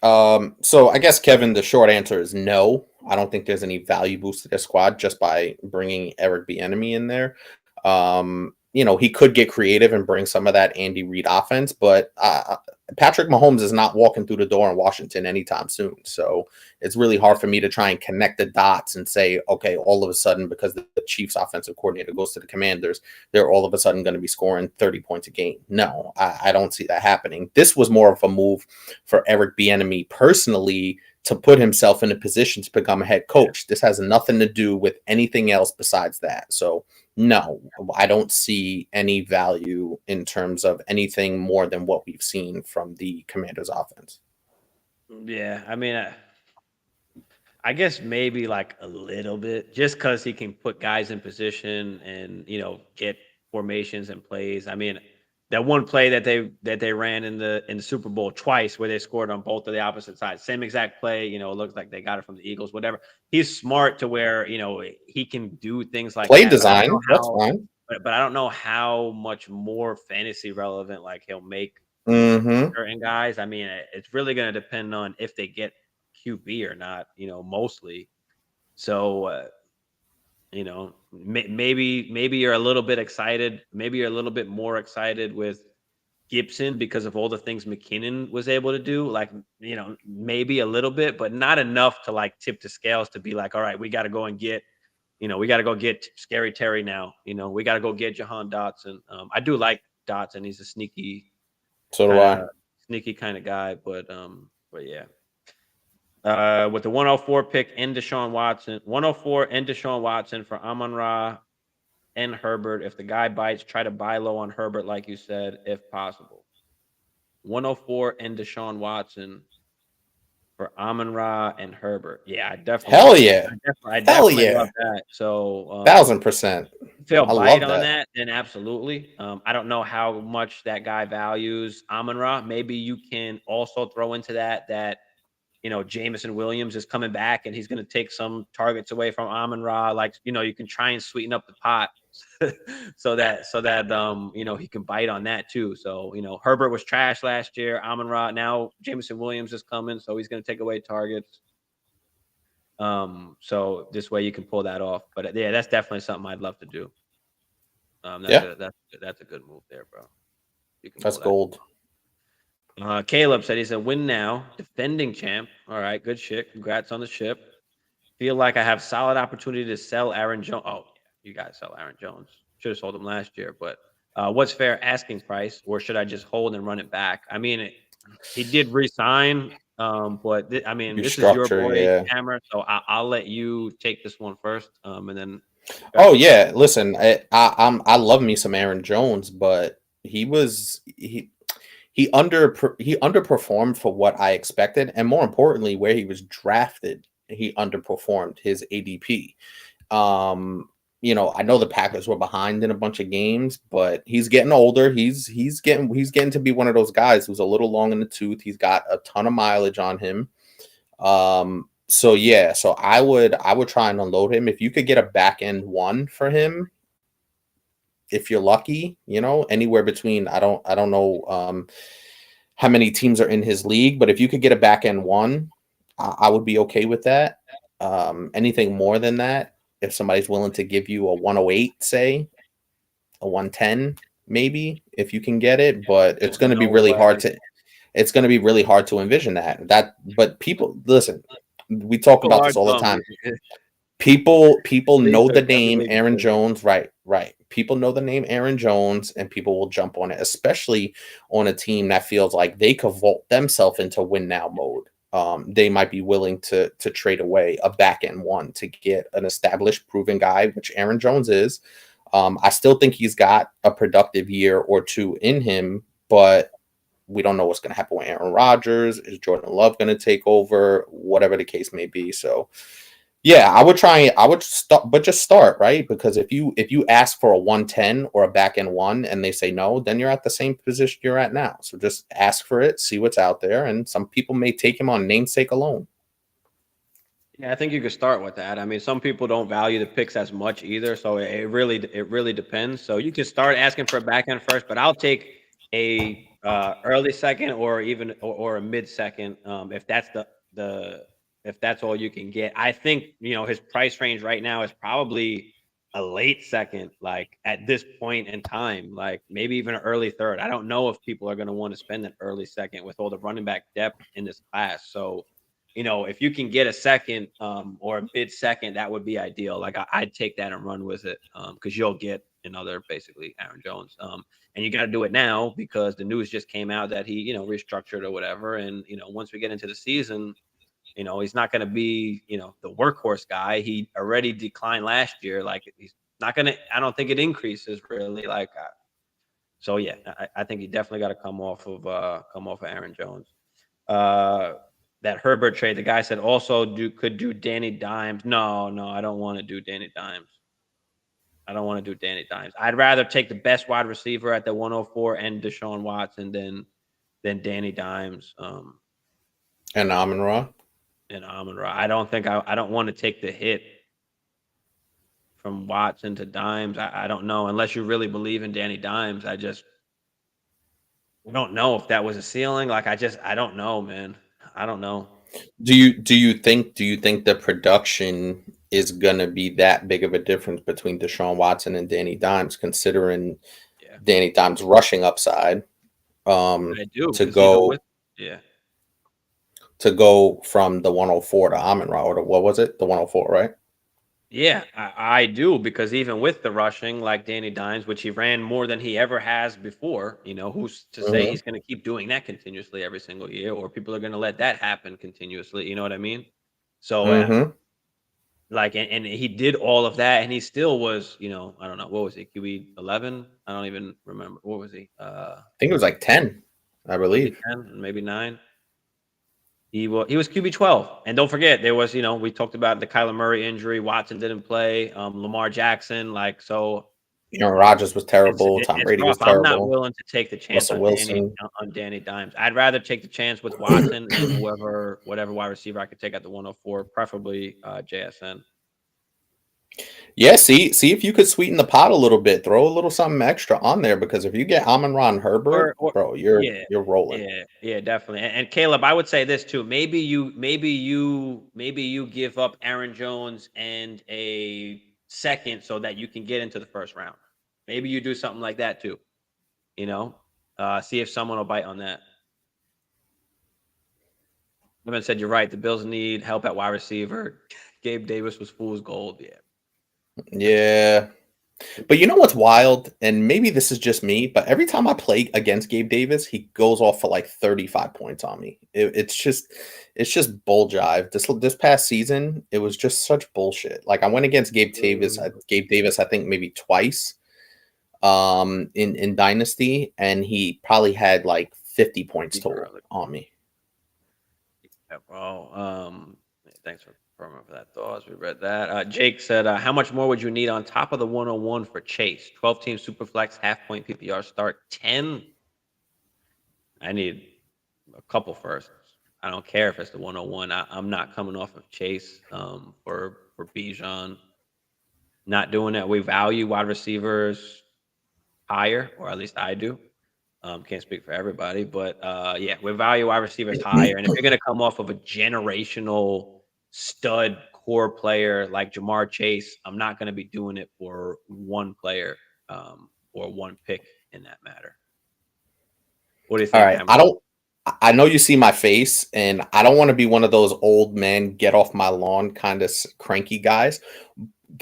So I guess Kevin, the short answer is no. I don't think there's any value boost to their squad just by bringing Eric Bieniemy in there. He could get creative and bring some of that Andy Reid offense, but Patrick Mahomes is not walking through the door in Washington anytime soon. So it's really hard for me to try and connect the dots and say, okay, all of a sudden, because the Chiefs offensive coordinator goes to the Commanders, they're all of a sudden going to be scoring 30 points a game. No, I don't see that happening. This was more of a move for Eric Bieniemy personally to put himself in a position to become a head coach. This has nothing to do with anything else besides that. So no, I don't see any value in terms of anything more than what we've seen from the Commanders offense. yeah, I mean, I guess maybe like a little bit, just because he can put guys in position and get formations and plays. I mean, that one play that they ran in the Super Bowl twice, where they scored on both of the opposite sides, same exact play. It looks like they got it from the Eagles, whatever. He's smart to where he can do things like Play that, but I don't know design, that's how. fine. But I don't know how much more fantasy relevant like he'll make Mm-hmm. certain guys. I mean, it's really going to depend on if they get QB or not. Mostly. So, maybe you're a little bit excited. Maybe you're a little bit more excited with Gibson because of all the things McKinnon was able to do. Like, maybe a little bit, but not enough to like tip the scales to be like, all right, we got to go and get. We got to go get Scary Terry now. We got to go get Jahan Dotson. I do like Dotson. He's a So do kind I. of sneaky kind of guy, but yeah. With the 104 pick and Deshaun Watson, 104 and Deshaun Watson for Amon Ra and Herbert. If the guy bites, try to buy low on Herbert, like you said, if possible. 104 and Deshaun Watson for Amon Ra and Herbert. Yeah, I definitely, Hell yeah. I definitely, I Hell definitely love yeah. that. So, 1000%. if they'll I bite love on that. that, then absolutely. I don't know how much that guy values Amon Ra. Maybe you can also throw into that Jameson Williams is coming back and he's going to take some targets away from Amon Ra. Like, you can try and sweeten up the pot so that he can bite on that too. So, Herbert was trash last year. Amon Ra, now Jameson Williams is coming, so he's going to take away targets. So this way you can pull that off. But yeah, that's definitely something I'd love to do. That's Yeah, a that's a good move there, bro. You can that's pull that. gold. Caleb said he's a win now, defending champ. All right, good shit. Congrats on the ship. Feel like I have solid opportunity to sell Aaron Jones. Oh, yeah, you guys sell Aaron Jones. Should have sold him last year, but what's fair asking price, or should I just hold and run it back? I mean, he did resign, but I mean, You this is your structure, boy, yeah. Hammer. So I'll let you take this one first, and then. Oh yeah, listen, I love me some Aaron Jones, but he underperformed for what I expected, and more importantly, where he was drafted. he underperformed his ADP. I know the Packers were behind in a bunch of games, but he's getting older. He's getting to be one of those guys who's a little long in the tooth. He's got a ton of mileage on him. So yeah, so I would try and unload him. If you could get a back end one for him, if you're lucky, anywhere between I don't know how many teams are in his league, but if you could get a back end one, I would be okay with that. Anything more than that, if somebody's willing to give you a 108, say a 110, maybe if you can get it, but it's going to be No really hard way. to envision but people listen, we talk So about hard this all the to time. People Leagues know are the name definitely Aaron different. Jones, right? People know the name Aaron Jones, and people will jump on it, especially on a team that feels like they could vault themselves into win now mode. They might be willing to trade away a back end one to get an established, proven guy, which Aaron Jones is. I still think he's got a productive year or two in him, but we don't know what's going to happen with Aaron Rodgers. Is Jordan Love going to take over? Whatever the case may be. So, yeah, I would start, but just start, right? Because if you ask for a 110 or a back end one and they say no, then you're at the same position you're at now. So just ask for it, see what's out there, and some people may take him on namesake alone. Yeah, I think you could start with that. I mean, some people don't value the picks as much either, so it really depends. So you can start asking for a back end first, but I'll take a early second or even or a mid second if that's the if that's all you can get. I think his price range right now is probably a late second, like at this point in time, like maybe even an early third. I don't know if people are going to want to spend an early second with all the running back depth in this class. So if you can get a second or a mid second, that would be ideal. Like I'd take that and run with it because you'll get another basically Aaron Jones. And you got to do it now because the news just came out that he restructured or whatever. And once we get into the season, he's not going to be the workhorse guy. He already declined last year. Like he's not going to. I don't think it increases really. Like so, yeah, I think he definitely got to come off of Aaron Jones. Uh, that Herbert trade, the guy said also could do Danny Dimes. No, I don't want to do Danny Dimes. I don't want to do Danny Dimes. I'd rather take the best wide receiver at the 104 and Deshaun Watson than Danny Dimes And Amon-Ra. and Amon-Ra. I don't want to take the hit from Watson to Dimes. I don't know unless you really believe in Danny Dimes. I don't know if that was a ceiling. Like I don't know, man. I don't know. Do you think the production is gonna be that big of a difference between Deshaun Watson and Danny Dimes, considering Yeah, Danny Dimes' rushing upside? I do To because even go with yeah. from the 104 to Amon-Ra, or what was it? The 104, right? Yeah, I do because even with the rushing, like Danny Dimes, which he ran more than he ever has before, who's to say Mm-hmm. he's going to keep doing that continuously every single year, or people are going to let that happen continuously? You know what I mean? So, Mm-hmm. like, and he did all of that, and he still was, I don't know, what was he, QB 11? I don't even remember. What was he? I think it was like 10, I Maybe believe. 10, maybe 9. He was QB 12, and don't forget there was we talked about the Kyler Murray injury. Watson didn't play. Lamar Jackson, like so, Aaron Rodgers was terrible. Tom it's Brady was rough. I'm not terrible. willing to take the chance Russell on Wilson. Danny Dimes. I'd rather take the chance with Watson and whatever wide receiver I could take at the 104, preferably JSN. Yeah, see if you could sweeten the pot a little bit. Throw a little something extra on there, because if you get Amon-Ra and Herbert, Or bro, you're yeah, rolling. yeah, definitely. And Caleb, I would say this too. Maybe you give up Aaron Jones and a second so that you can get into the first round. Maybe you do something like that too. You know, see if someone will bite on that. Evan said you're right. The Bills need help at wide receiver. Gabe Davis was fool's gold. Yeah. Yeah. But you know what's wild? And maybe this is just me, but every time I play against Gabe Davis, he goes off for like 35 points on me. It's just bull jive. This past season, it was just such bullshit. Like I went against Gabe Davis, I think maybe twice in Dynasty, and he probably had like 50 points total Early. on me. Yeah, bro. Thanks for Remember that thoughts. We read that. Jake said, how much more would you need on top of the 101 for Chase? 12 team Superflex, half point PPR start, 10. I need a couple firsts. I don't care if it's the 101. I'm not coming off of Chase for Bijan. Not doing that. We value wide receivers higher, or at least I do. Can't speak for everybody, but yeah, we value wide receivers higher. And if you're going to come off of a generational stud core player like Jamar Chase, I'm not going to be doing it for one player or one pick in that matter. What do you All think, right. Hammer? I know you see my face, and I don't want to be one of those old man get off my lawn kind of cranky guys.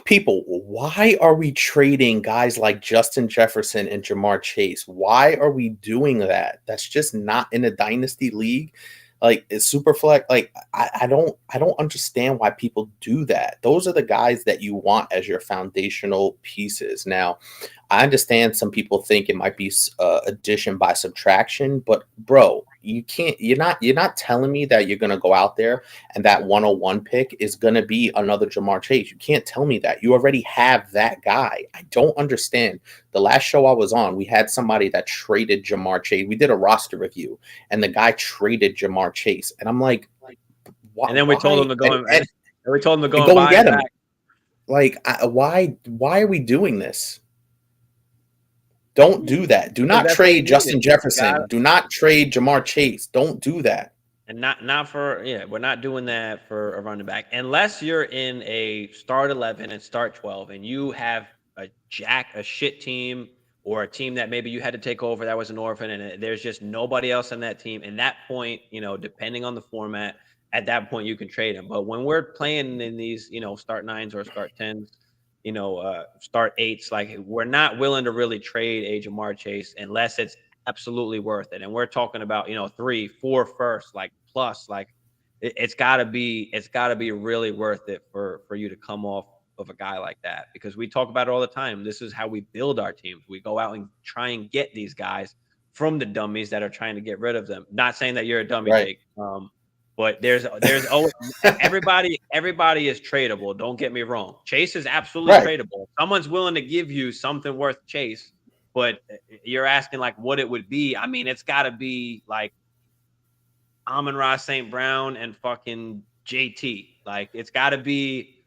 People, why are we trading guys like Justin Jefferson and Jamar Chase? Why are we doing that? That's just not in a dynasty league. Like it's super flex. Like I don't understand why people do that. Those are the guys that you want as your foundational pieces. Now, I understand some people think it might be addition by subtraction, but bro, you can't. You're not telling me that you're gonna go out there and that 101 pick is gonna be another Jamar Chase. You can't tell me that. You already have that guy. I don't understand. The last show I was on, we had somebody that traded Jamar Chase. We did a roster review, and the guy traded Jamar Chase, and I'm like, why? And then we told him to go and we told him to go go and buy get him him. back. Like, why are we doing this? Don't do that. Do not trade Justin Jefferson. Do not trade Jamar Chase. Don't do that. And not for we're not doing that for a running back unless you're in a start 11 and start 12 and you have a shit team or a team that maybe you had to take over that was an orphan and there's just nobody else on that team. And that point, depending on the format, at that point you can trade him. But when we're playing in these, start 9s or start 10s, start 8s, like we're not willing to really trade a Jamar Chase unless it's absolutely worth it. And we're talking about 3, 4 first, like plus, like it's got to be really worth it for you to come off of a guy like that, because we talk about it all the time. This is how we build our teams. We go out and try and get these guys from the dummies that are trying to get rid of them. Not saying that you're a dummy, Right. Jake, but there's always everybody is tradable. Don't get me wrong. Chase is absolutely tradable. Someone's willing to give you something worth Chase, but you're asking like what it would be. I mean, it's got to be like Amon-Ra St. Brown and fucking JT. Like it's got to be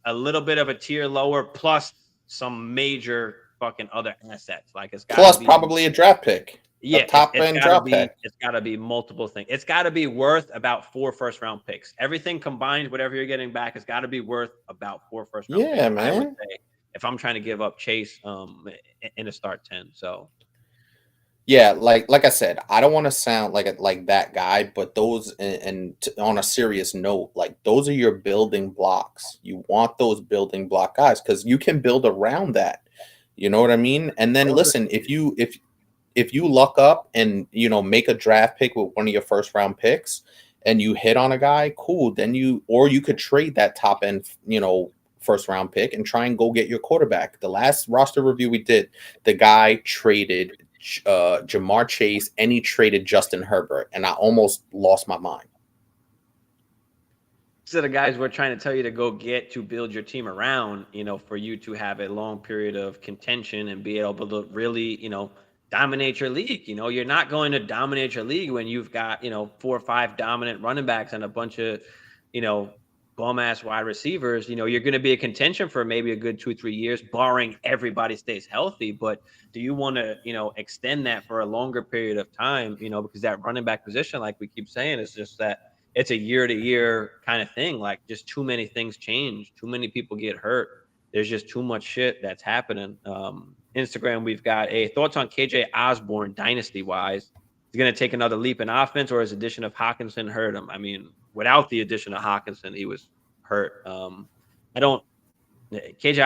a little bit of a tier lower plus some major fucking other assets. Like it's got plus probably a draft pick. Yeah, a top end draft pick. It's got to be multiple things. It's got to be worth about 4 first-round picks. Everything combined, whatever you're getting back, it's got to be worth about 4 first-round picks. Yeah, man. I would say if I'm trying to give up Chase in a start 10. So yeah, like I said, I don't want to sound like that guy, but those and on a serious note, like those are your building blocks. You want those building block guys because you can build around that. You know what I mean? And then listen, if you luck up and make a draft pick with one of your first round picks and you hit on a guy, cool. Then you could trade that top end, first round pick and try and go get your quarterback. The last roster review we did, the guy traded Jamar Chase and he traded Justin Herbert, and I almost lost my mind. So the guys we're trying to tell you to go get to build your team around, for you to have a long period of contention and be able to really, dominate your league. You're not going to dominate your league when you've got, 4 or 5 dominant running backs and a bunch of, bum ass wide receivers. You're going to be a contention for maybe a good 2 or 3 years, barring everybody stays healthy. But do you want to, extend that for a longer period of time, because that running back position, like we keep saying, is just that it's a year to year kind of thing. Like just too many things change. Too many people get hurt. There's just too much shit that's happening. Instagram, we've got a thoughts on KJ Osborne dynasty wise. He's going to take another leap in offense, or his addition of Hawkinson hurt him? I mean, without the addition of Hawkinson, he was hurt. KJ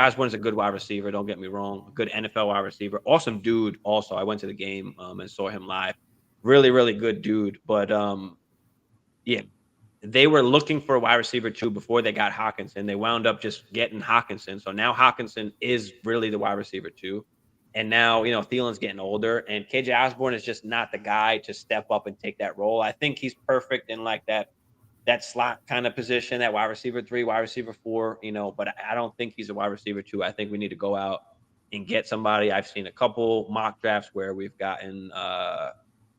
Osborne is a good wide receiver. Don't get me wrong. A good NFL wide receiver. Awesome dude. Also, I went to the game and saw him live. Really, really good dude. But yeah, they were looking for a wide receiver too before they got Hawkinson. They wound up just getting Hawkinson. So now Hawkinson is really the wide receiver too. And now, Thielen's getting older, and KJ Osborne is just not the guy to step up and take that role. I think he's perfect in like that that slot kind of position, that wide receiver 3, wide receiver 4, but I don't think he's a wide receiver 2. I think we need to go out and get somebody. I've seen a couple mock drafts where we've gotten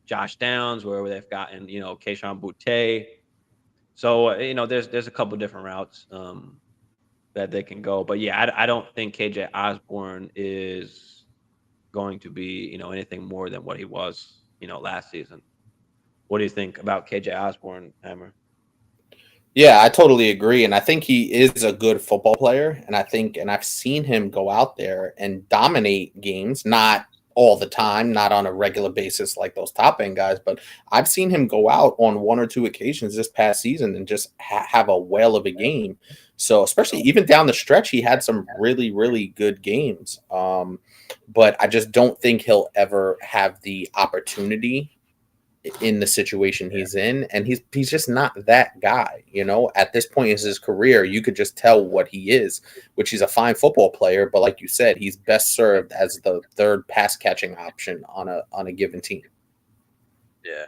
Josh Downs, where they've gotten, Keyshawn Boutte. So, there's a couple different routes that they can go. But yeah, I don't think KJ Osborne is going to be, anything more than what he was, last season. What do you think about KJ Osborne, Hammer? Yeah, I totally agree. And I think he is a good football player. And I've seen him go out there and dominate games, not all the time, not on a regular basis like those top end guys, but I've seen him go out on one or two occasions this past season and just have a whale of a game. So, especially even down the stretch, he had some really, really good games. But I just don't think he'll ever have the opportunity in the situation he's in, and he's just not that guy. At this point in his career, you could just tell what he is, which he's a fine football player, but like you said, he's best served as the third pass catching option on a given team. Yeah,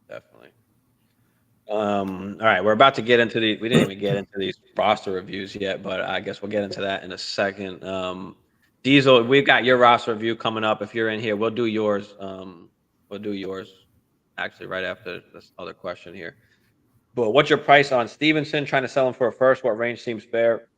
definitely. All right, we're about to get into we didn't even get into these roster reviews yet, but I guess we'll get into that in a second. Diesel, we've got your roster review coming up. If you're in here, we'll do yours. We'll do yours actually right after this other question here. But what's your price on Stevenson? Trying to sell him for a first? What range seems fair?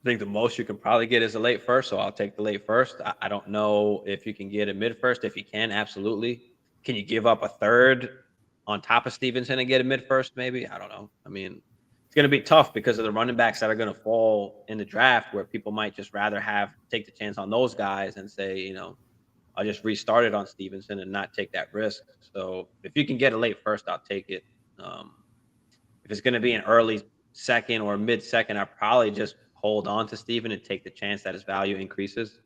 I think the most you can probably get is a late first, so I'll take the late first. I don't know if you can get a mid first. If you can, absolutely. Can you give up a third on top of Stevenson and get a mid first? Maybe, I don't know. I mean, it's going to be tough because of the running backs that are going to fall in the draft, where people might just rather take the chance on those guys and say, I'll just restart it on Stevenson and not take that risk. So if you can get a late first, I'll take it. If it's going to be an early second or mid second, I'll probably just hold on to Steven and take the chance that his value increases.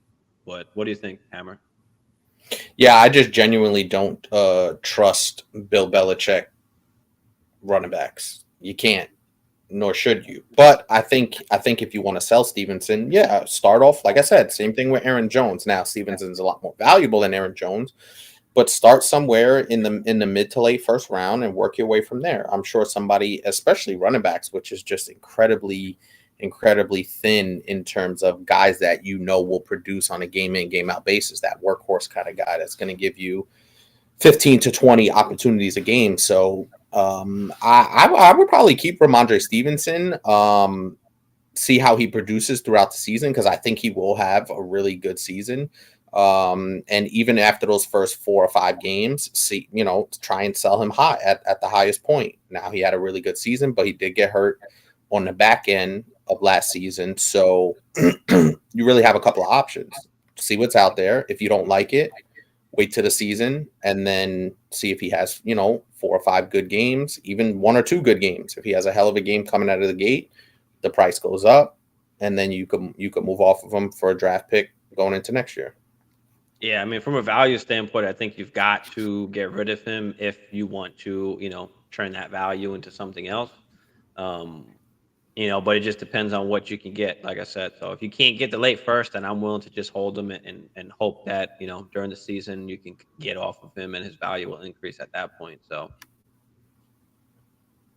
But what do you think, Hammer? Yeah, I just genuinely don't trust Bill Belichick running backs. You can't, nor should you. But I think if you want to sell Stevenson, yeah, start off like I said, same thing with Aaron Jones. Now Stevenson's a lot more valuable than Aaron Jones, but start somewhere in the mid to late first round and work your way from there. I'm sure somebody, especially running backs, which is just incredibly thin in terms of guys that will produce on a game in, game out basis, that workhorse kind of guy that's going to give you 15 to 20 opportunities a game. So I would probably keep Ramondre Stevenson, see how he produces throughout the season, because I think he will have a really good season. And even after those first 4 or 5 games, try and sell him high at the highest point. Now, he had a really good season, but he did get hurt on the back end of last season. So you really have a couple of options. See what's out there. If you don't like it, wait to the season and then see if he has, 4 or 5 good games, even 1 or 2 good games. If he has a hell of a game coming out of the gate, the price goes up, and then you could move off of him for a draft pick going into next year. Yeah, I mean, from a value standpoint, I think you've got to get rid of him if you want to, turn that value into something else. But it just depends on what you can get, like I said. So if you can't get the late first, then I'm willing to just hold him and hope that, during the season you can get off of him and his value will increase at that point. So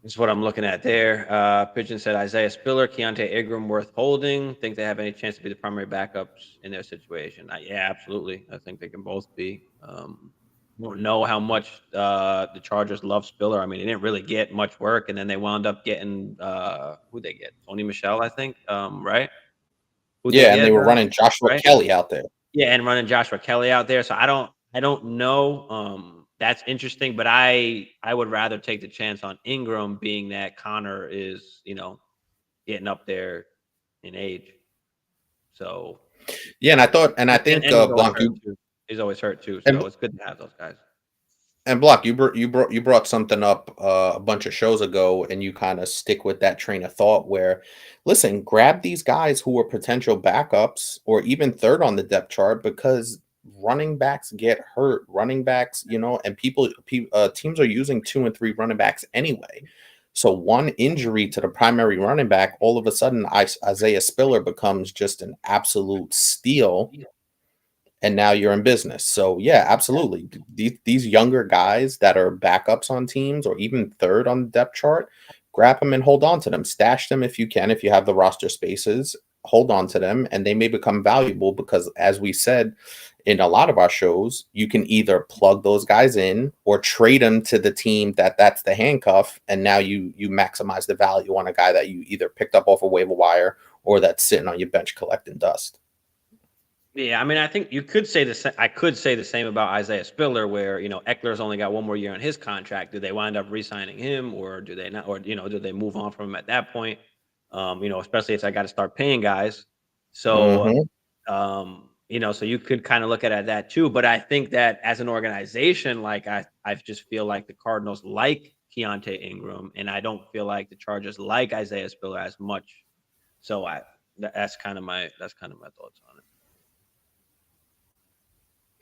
this is what I'm looking at there. Pigeon said Isaiah Spiller, Keontae Ingram worth holding. Think they have any chance to be the primary backups in their situation? Yeah, absolutely. I think they can both be. Don't know how much the Chargers love Spiller. I mean, they didn't really get much work, and then they wound up getting who they get? Tony Michel, I think. Right? And they were running Joshua Kelly out there. Yeah, and running Joshua Kelly out there. So I don't know. That's interesting, but I would rather take the chance on Ingram, being that Connor is, getting up there in age. So yeah, and I think Blanc, he's always hurt too, so it's good to have those guys. And Block, you brought something up a bunch of shows ago, and you kind of stick with that train of thought. Where, listen, grab these guys who are potential backups or even third on the depth chart, because running backs get hurt. Running backs, and teams are using 2 and 3 running backs anyway. So one injury to the primary running back, all of a sudden Isaiah Spiller becomes just an absolute steal. and now you're in business. So yeah, absolutely. These younger guys that are backups on teams or even third on the depth chart, grab them and hold on to them. Stash them if you can, if you have the roster spaces, hold on to them, and they may become valuable because, as we said in a lot of our shows, you can either plug those guys in or trade them to the team that's the handcuff, and now you maximize the value on a guy that you either picked up off a waiver wire or that's sitting on your bench collecting dust. Yeah, I mean, I think you could say the same. I could say the same about Isaiah Spiller, where Eckler's only got one more year on his contract. Do they wind up re-signing him, or do they not? Or do they move on from him at that point? Especially if I got to start paying guys. So, Mm-hmm. so you could kind of look at that too. But I think that as an organization, like I just feel like the Cardinals like Keontae Ingram, and I don't feel like the Chargers like Isaiah Spiller as much. So that's kind of my thoughts on it.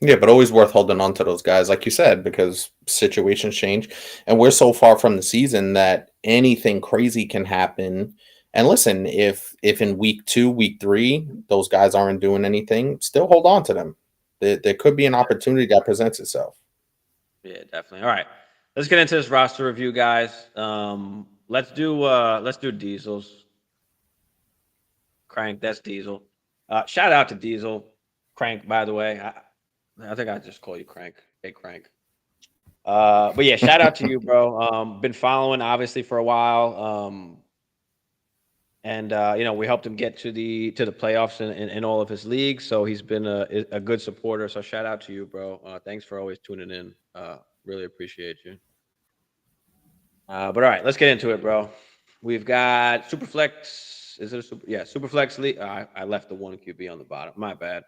Yeah, but always worth holding on to those guys, like you said, because situations change. And we're so far from the season that anything crazy can happen. And listen, if in week 2, week 3, those guys aren't doing anything, still hold on to them. There could be an opportunity that presents itself. Yeah, definitely. All right. Let's get into this roster review, guys. Let's do Diesel's. Crank, that's Diesel. Shout out to Diesel. Crank, by the way. I think I just call you Crank. Hey, Crank. But yeah, shout out to you, bro. Been following obviously for a while. And we helped him get to the playoffs in all of his leagues. So he's been a good supporter. So shout out to you, bro. Thanks for always tuning in. Really appreciate you. But all right, let's get into it, bro. We've got Superflex. Is it a super? Yeah, Superflex league. I left the one QB on the bottom. My bad.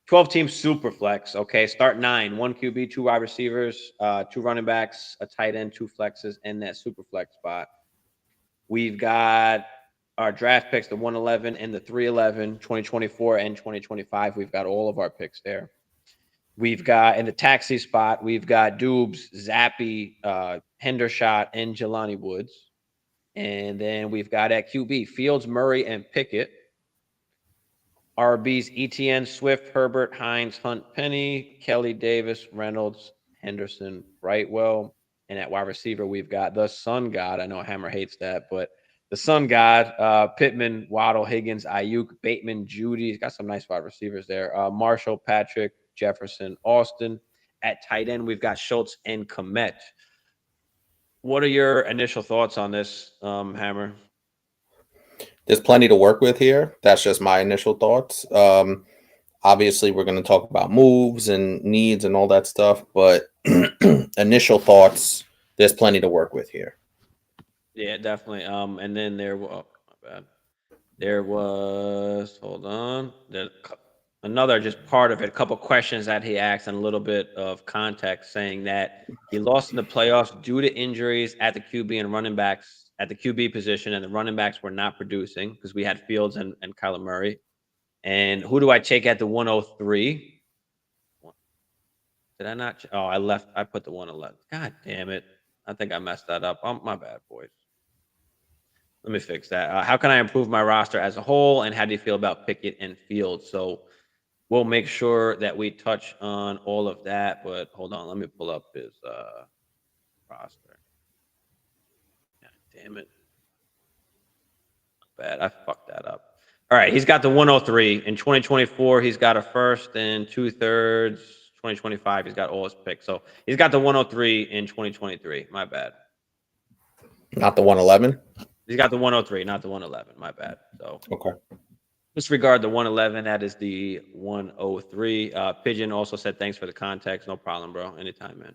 12-team Superflex. Okay, start 9. 1 QB, 2 wide receivers, 2 running backs, a tight end, 2 flexes, and that Superflex spot. We've got our draft picks, the 111 and the 311, 2024 and 2025. We've got all of our picks there. We've got in the taxi spot, we've got Dubes, Zappy, Hendershot, and Jelani Woods. And then we've got at QB, Fields, Murray, and Pickett. RBs, ETN, Swift, Herbert, Hines, Hunt, Penny, Kelly, Davis, Reynolds, Henderson, Brightwell. And at wide receiver, we've got the Sun God. I know Hammer hates that, but the Sun God, Pittman, Waddle, Higgins, Ayuk, Bateman, Judy. He's got some nice wide receivers there. Marshall, Patrick, Jefferson, Austin. At tight end, we've got Schultz and Komet. What are your initial thoughts on this, Hammer? There's plenty to work with here. That's just my initial thoughts. Obviously, we're going to talk about moves and needs and all that stuff, but initial thoughts, there's plenty to work with here. Yeah, definitely. And then my bad. There was, hold on, another just part of it, a couple questions that he asked and a little bit of context saying that he lost in the playoffs due to injuries at the QB and running backs at the QB position, and the running backs were not producing because we had Fields and Kyler Murray. And who do I take at the 103? Did I not? Oh, I put the 111. God damn it. I think I messed that up. Oh, my bad, boys. Let me fix that. How can I improve my roster as a whole? And how do you feel about Pickett and Fields? So we'll make sure that we touch on all of that. But hold on. Let me pull up his roster. God damn it. Bad. I fucked that up. All right. He's got the 103. In 2024, he's got a first and 2/3. 2025, he's got all his picks. So he's got the 103 in 2023. My bad. Not the 111? He's got the 103, not the 111. My bad. So okay. Disregard the 111. That is the 103. Pigeon also said, thanks for the context. No problem, bro. Anytime, man.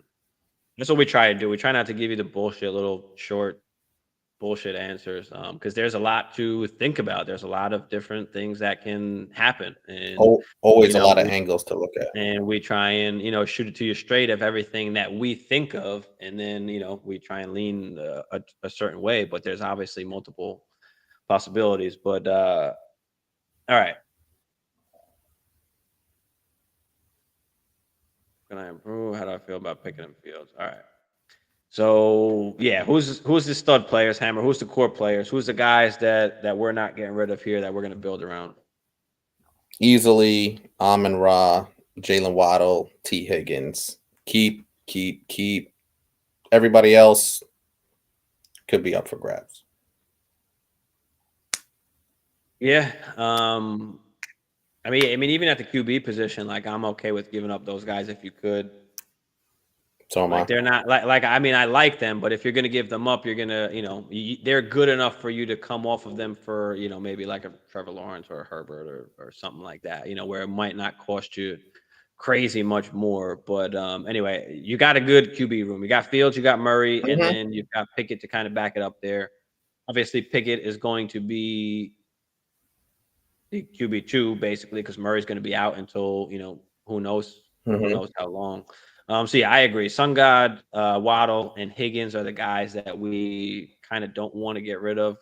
That's what we try to do. We try not to give you the bullshit, little short bullshit answers because there's a lot to think about. There's a lot of different things that can happen. And always a lot of angles to look at. And we try and, shoot it to you straight of everything that we think of. And then, we try and lean a certain way. But there's obviously multiple possibilities. But all right. Can I improve? How do I feel about picking up Fields? All right. So yeah, who's the stud players, Hammer? Who's the core players? Who's the guys that we're not getting rid of here that we're going to build around? Easily, Amon-Ra, Jalen Waddle, T. Higgins. Keep. Everybody else could be up for grabs. Yeah. I mean, even at the QB position, like I'm okay with giving up those guys if you could. So am Like I. they're not like I mean I like them, but if you're gonna give them up, you're gonna they're good enough for you to come off of them for maybe like a Trevor Lawrence or a Herbert or something like that. Where it might not cost you crazy much more. But anyway, you got a good QB room. You got Fields, you got Murray, and Mhm. then you've got Pickett to kind of back it up there. Obviously, Pickett is going to be the QB2 basically because Murray's going to be out until who Mhm. knows how long. So yeah, I agree. Sun God, Waddle, and Higgins are the guys that we kind of don't want to get rid of.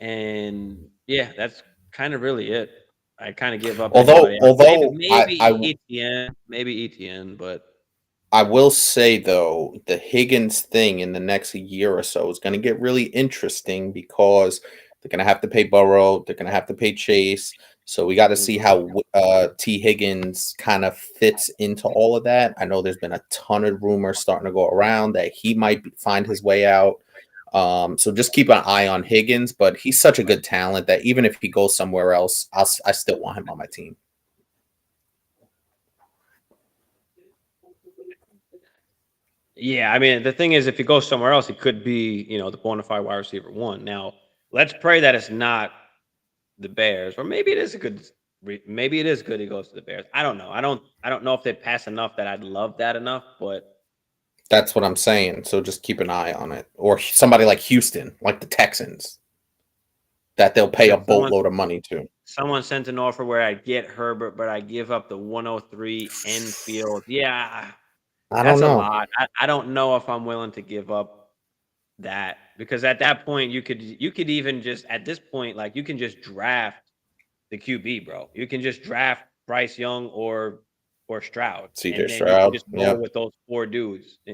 And yeah, that's kind of really it. I kind of give up Although anybody else. Maybe although maybe ETN, but I will say though, the Higgins thing in the next year or so is going to get really interesting because they're going to have to pay Burrow, they're going to have to pay Chase. So we got to see mhm. how T. Higgins kind of fits into all of that. I know there's been a ton of rumors starting to go around that he might find his way out. So just keep an eye on Higgins, but he's such a good talent that even if he goes somewhere else, I still want him on my team. Yeah, I mean, the thing is, if he goes somewhere else, he could be, the bona fide wide receiver one. Now, let's pray that it's not the Bears, or maybe it is a good. Maybe it is good he goes to the Bears. I don't know. I don't know if they pass enough that I'd love that enough, but That's what I'm saying. So just keep an eye on it. Or somebody like Houston, like the Texans, that they'll pay a if boatload of money to. someone sent an offer where I get Herbert, but I give up the 103 Enfield. Yeah, I don't that's a know. lot. I don't know if I'm willing to give up that because at that point you could even just at this point like you can just draft the QB, bro. You can just draft Bryce Young or Stroud, CJ and then you can Stroud. just roll Yep. with those four dudes, I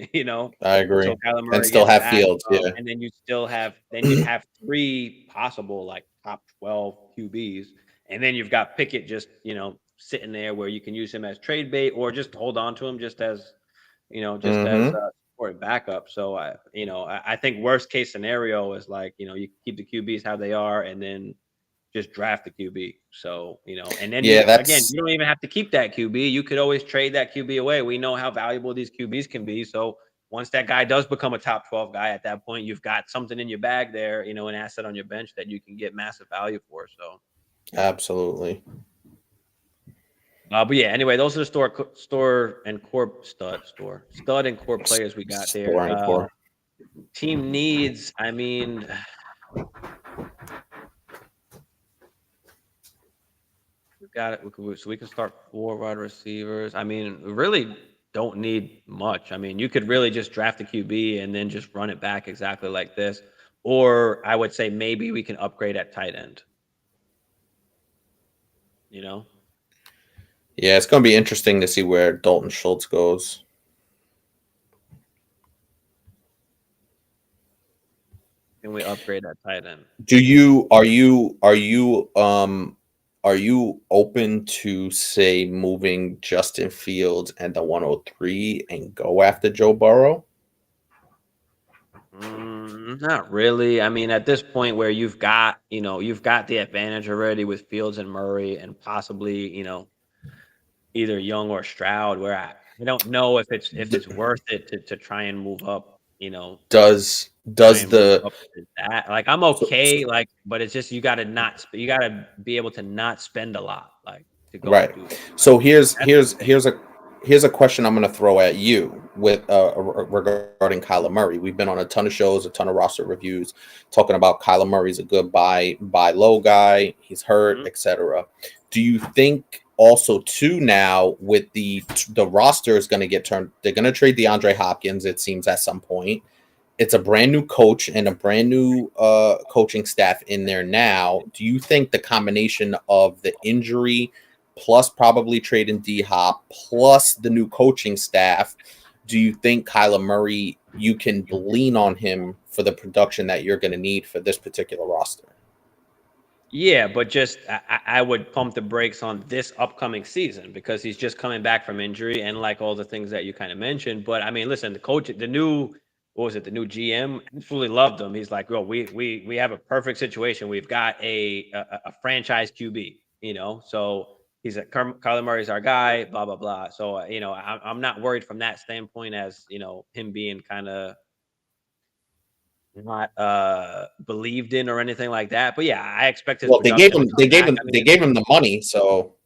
agree. until Kyler And Murray still gets have back. Fields. Yeah. And then you'd have three possible like top 12 QBs, and then you've got Pickett just sitting there where you can use him as trade bait or just hold on to him just as Mm-hmm. support backup. So I think worst case scenario is like you keep the QBs how they are, and then just draft the QB. So, and then Yeah, you that's don't even have to keep that QB. You could always trade that QB away. We know how valuable these QBs can be. So once that guy does become a top 12 guy at that point, you've got something in your bag there, an asset on your bench that you can get massive value for. So, absolutely but yeah, anyway, those are the stud and core players we got there. scoring core. Team needs, I mean, we got it. So we can start 4 wide receivers. I mean, we really don't need much. I mean, you could really just draft a QB and then just run it back exactly like this. Or I would say maybe we can upgrade at tight end. You know, Yeah, it's going to be interesting to see where Dalton Schultz goes. can we upgrade at tight end? Do you are you open to say moving Justin Fields and the 103 and go after Joe Burrow? Not really. I mean, at this point where you've got the advantage already with Fields and Murray and possibly, either Young or Stroud, where I don't know if it's worth it to try and move up, try Does and move the up to that. Like I'm so, okay, like, but it's just you gotta be able to not spend a lot, like to go and right? do that. Like So here's that's the here's thing. here's a question I'm going to throw at you with regarding Kyler Murray. We've been on a ton of shows, a ton of roster reviews talking about Kyler Murray's a good buy low guy. He's hurt, Mhm. etc. Do you think also too now with the roster is going to get turned? They're going to trade DeAndre Hopkins. It seems at some point. It's a brand new coach and a brand new coaching staff in there now. Do you think the combination of the injury plus probably trading D Hop plus the new coaching staff, do you think Kyler Murray you can lean on him for the production that you're going to need for this particular roster? Yeah, but just I would pump the brakes on this upcoming season because he's just coming back from injury and like all the things that you kind of mentioned. But I mean, listen, the coach, the new what was it, the new GM, absolutely loved him. He's like, "Well, we have a perfect situation. We've got a franchise QB, you know." So he's a Kyler Murray's our guy, blah blah blah. So you know, I'm not worried from that standpoint as you know him being kind of not believed in or anything like that. But yeah, I expect his Well, production to come back. I they mean, gave him the money, so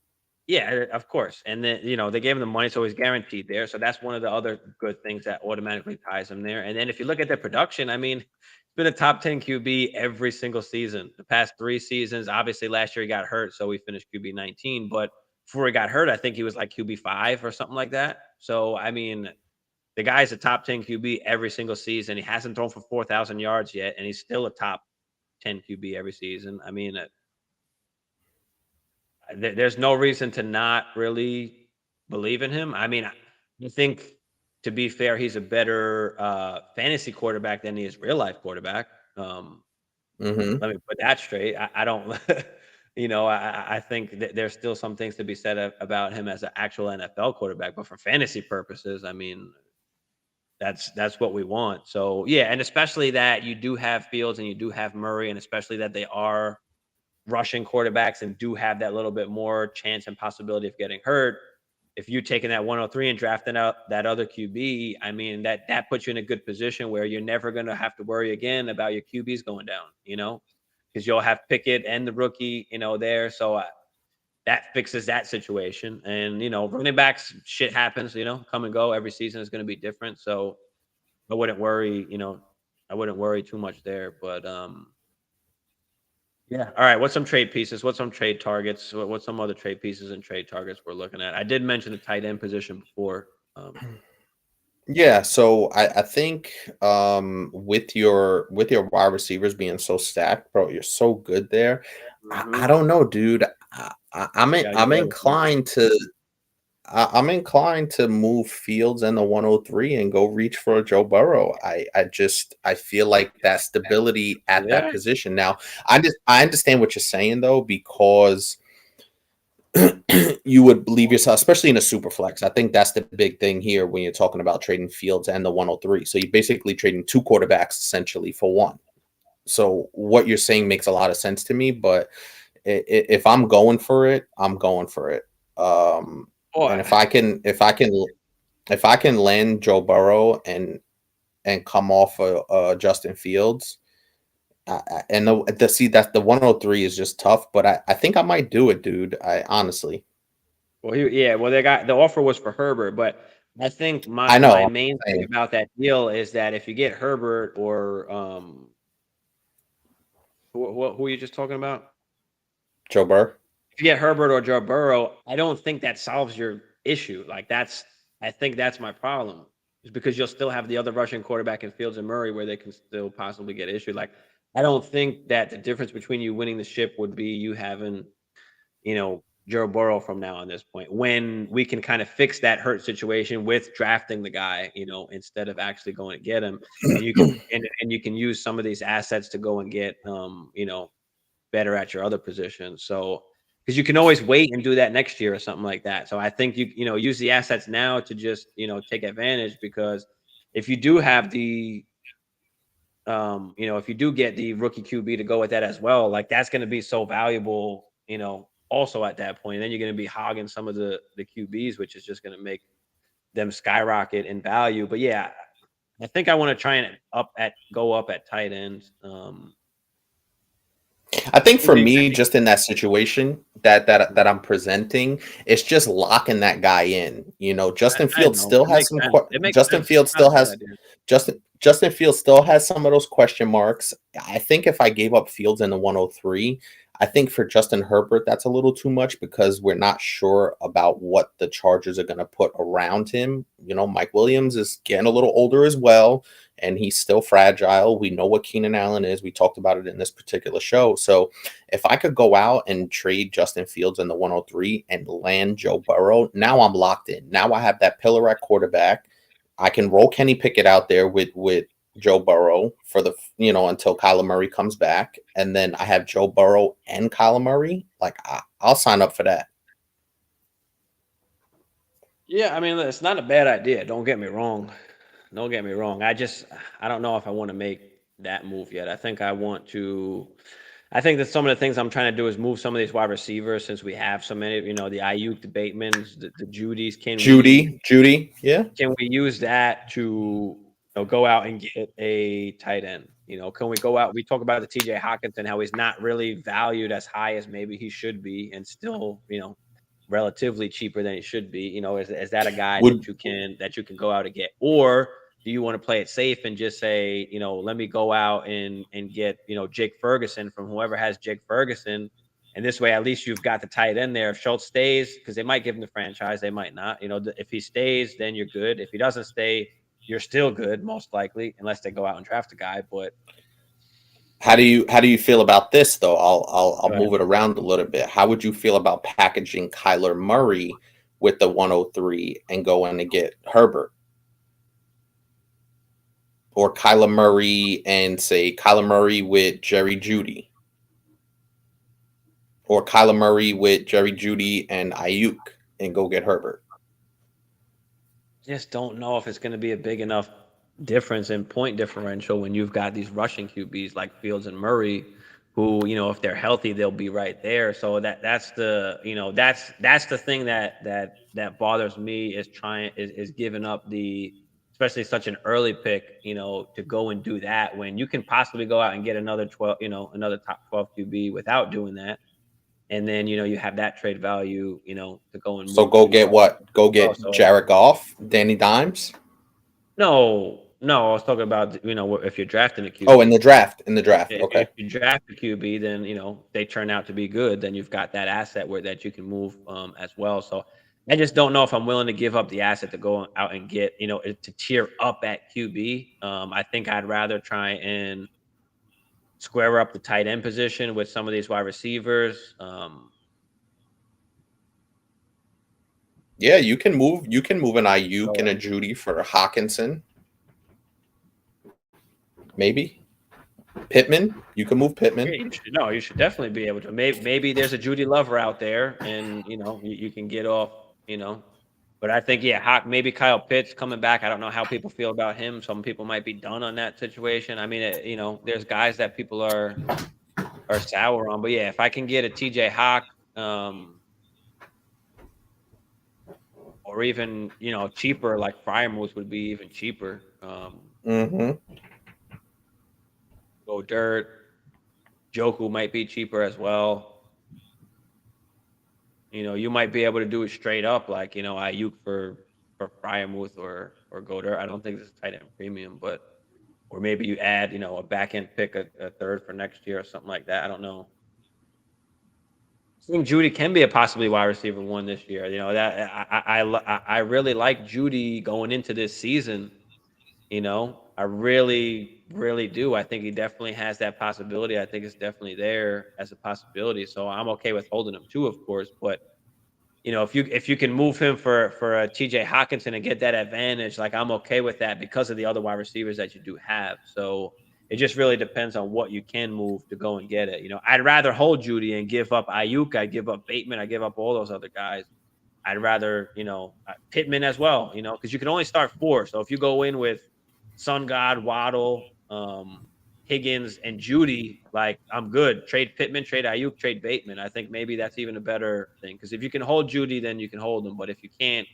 yeah, of course. And then, you know, they gave him the money, so he's guaranteed there. So that's one of the other good things that automatically ties him there. And then if you look at their production, I mean, it's been a top 10 QB every single season. The past 3 seasons, obviously last year he got hurt, so he finished QB 19. But before he got hurt, I think he was like QB 5 or something like that. So I mean, the guy's a top 10 QB every single season. He hasn't thrown for 4,000 yards yet, and he's still a top 10 QB every season. I mean, there's no reason to not really believe in him. I mean, I think to be fair, he's a better fantasy quarterback than he is real life quarterback. mhm. Let me put that straight. I don't, you know, I think that there's still some things to be said about him as an actual NFL quarterback, but for fantasy purposes, I mean, that's what we want. So yeah, and especially that you do have Fields and you do have Murray, and especially that they are rushing quarterbacks and do have that little bit more chance and possibility of getting hurt. If you're taking that 103 and drafting out that other QB, I mean that puts you in a good position where you're never going to have to worry again about your QBs going down, you know, because you'll have Pickett and the rookie, you know, there. So that fixes that situation. And you know, running backs, shit happens, you know, come and go. Every season is going to be different. So I wouldn't worry, you know, I wouldn't worry too much there. But yeah. All right. What's some trade pieces? What's some trade targets? What's some other trade pieces and trade targets we're looking at? I did mention the tight end position before. Yeah, so I think with your wide receivers being so stacked, bro, you're so good there. I Mhm. don't know, dude. Gotta get I'm rid of some. inclined to I'm inclined to move Fields and the 103 and go reach for a Joe Burrow. I feel like that stability at that Yeah. position. Now, I understand what you're saying though, because you would believe yourself, especially in a super flex. I think that's the big thing here when you're talking about trading Fields and the 103. So you're basically trading two quarterbacks essentially for one. So what you're saying makes a lot of sense to me, but if I'm going for it, I'm going for it. And Boy. if I can land Joe Burrow and come off Justin Fields, and the see that the 103 is just tough, but I think I might do it, dude. I honestly, Well, yeah. Well, they got the offer was for Herbert, but I think my I my know. main thing Same. about that deal is that if you get Herbert or who are you just talking about? Joe Burr. If you get Herbert or Joe Burrow, I don't think that solves your issue. Like I think that's my problem. Is because you'll still have the other Russian quarterback in Fields and Murray where they can still possibly get issued. Like I don't think that the difference between you winning the ship would be you having, you know, Joe Burrow from now on this point when we can kind of fix that hurt situation with drafting the guy, you know, instead of actually going to get him. And you can and you can use some of these assets to go and get you know, better at your other position. So, because you can always wait and do that next year or something like that. So I think you know use the assets now to just you know take advantage because if you do have the you know if you do get the rookie QB to go with that as well, like that's going to be so valuable, you know, also at that point. And then you're going to be hogging some of the QBs, which is just going to make them skyrocket in value. But yeah, I think I want to try and go up at tight end. I think I for think me, just in that situation that I'm presenting, it's just locking that guy in. You know, Justin I Fields know. still It has makes some. sense. It makes Justin sense. Fields Not a still bad has idea. Justin Fields still has some of those question marks. I think if I gave up Fields in the 103, I think for Justin Herbert that's a little too much because we're not sure about what the Chargers are going to put around him. You know, Mike Williams is getting a little older as well, and he's still fragile. We know what Keenan Allen is. We talked about it in this particular show. So if I could go out and trade Justin Fields in the 103 and land Joe Burrow, now I'm locked in. Now I have that pillar at quarterback. I can roll Kenny Pickett out there with Joe Burrow for the until Kyler Murray comes back, and then I have Joe Burrow and Kyler Murray. Like I'll sign up for that. Yeah, I mean, it's not a bad idea. Don't get me wrong. Don't get me wrong. I don't know if I want to make that move yet. I think I want to. I think that some of the things I'm trying to do is move some of these wide receivers since we have so many. The Ayuk, the Batemans, the Judys. Judy, yeah. Can we use that to go out and get a tight end? Can we go out? We talk about the T.J. Hockenson, how he's not really valued as high as maybe he should be, and still relatively cheaper than it should be. Is that a guy that you can go out and get, or do you want to play it safe and just say, let me go out and get Jake Ferguson from whoever has Jake Ferguson, and this way at least you've got the tight end there. If Schultz stays, because they might give him the franchise, they might not. If he stays, then you're good. If he doesn't stay, you're still good, most likely, unless they go out and draft a guy. But how do you feel about this though? I'll move it around a little bit. How would you feel about packaging Kyler Murray with the 103 and going to get Herbert? Or Kyler Murray and say Kyler Murray with Jerry Jeudy? Or Kyler Murray with Jerry Jeudy and Ayuk and go get Herbert? Just don't know if it's going to be a big enough difference in point differential when you've got these rushing QBs like Fields and Murray, who if they're healthy, they'll be right there. So that's the that's the thing that bothers me is giving up especially such an early pick, to go and do that when you can possibly go out and get another 12, another top 12 QB without doing that. And then, you have that trade value, to go and so go get what? Go get Jared Goff, Danny Dimes? No, I was talking about, if you're drafting a QB. Oh, in the draft. Okay. If you draft a QB, then, they turn out to be good. Then you've got that asset that you can move as well. So I just don't know if I'm willing to give up the asset to go out and get, to tier up at QB. I think I'd rather try and square up the tight end position with some of these wide receivers. Yeah, you can move an Ayuk and a Jeudy for a Hockenson. Maybe Pittman. You can move Pittman. You should definitely be able to. Maybe there's a Jeudy lover out there, and you can get off. But I think maybe Kyle Pitts coming back. I don't know how people feel about him. Some people might be done on that situation. I mean, there's guys that people are sour on. But yeah, if I can get a TJ Hawk, or even cheaper, like Fryermuth would be even cheaper. Go dirt. Joku might be cheaper as well. You might be able to do it straight up, like Ayuk for Fryermuth or Goder. I don't think this is tight end premium, or maybe you add a back end pick, a third for next year or something like that. I don't know. I think Jeudy can be a possibly wide receiver one this year. That I really like Jeudy going into this season. I really, really do. I think he definitely has that possibility. I think it's definitely there as a possibility. So I'm okay with holding him too, of course. But if you can move him for a TJ Hockenson and get that advantage, like I'm okay with that because of the other wide receivers that you do have. So it just really depends on what you can move to go and get it. I'd rather hold Jeudy and give up Ayuk. I give up Bateman. I give up all those other guys. I'd rather, Pittman as well, because you can only start 4. So if you go in with Sun God, Waddle, Higgins, and Jeudy, like I'm good. Trade Pittman, trade Ayuk, trade Bateman. I think maybe that's even a better thing, because if you can hold Jeudy, then you can hold him. But if you can't,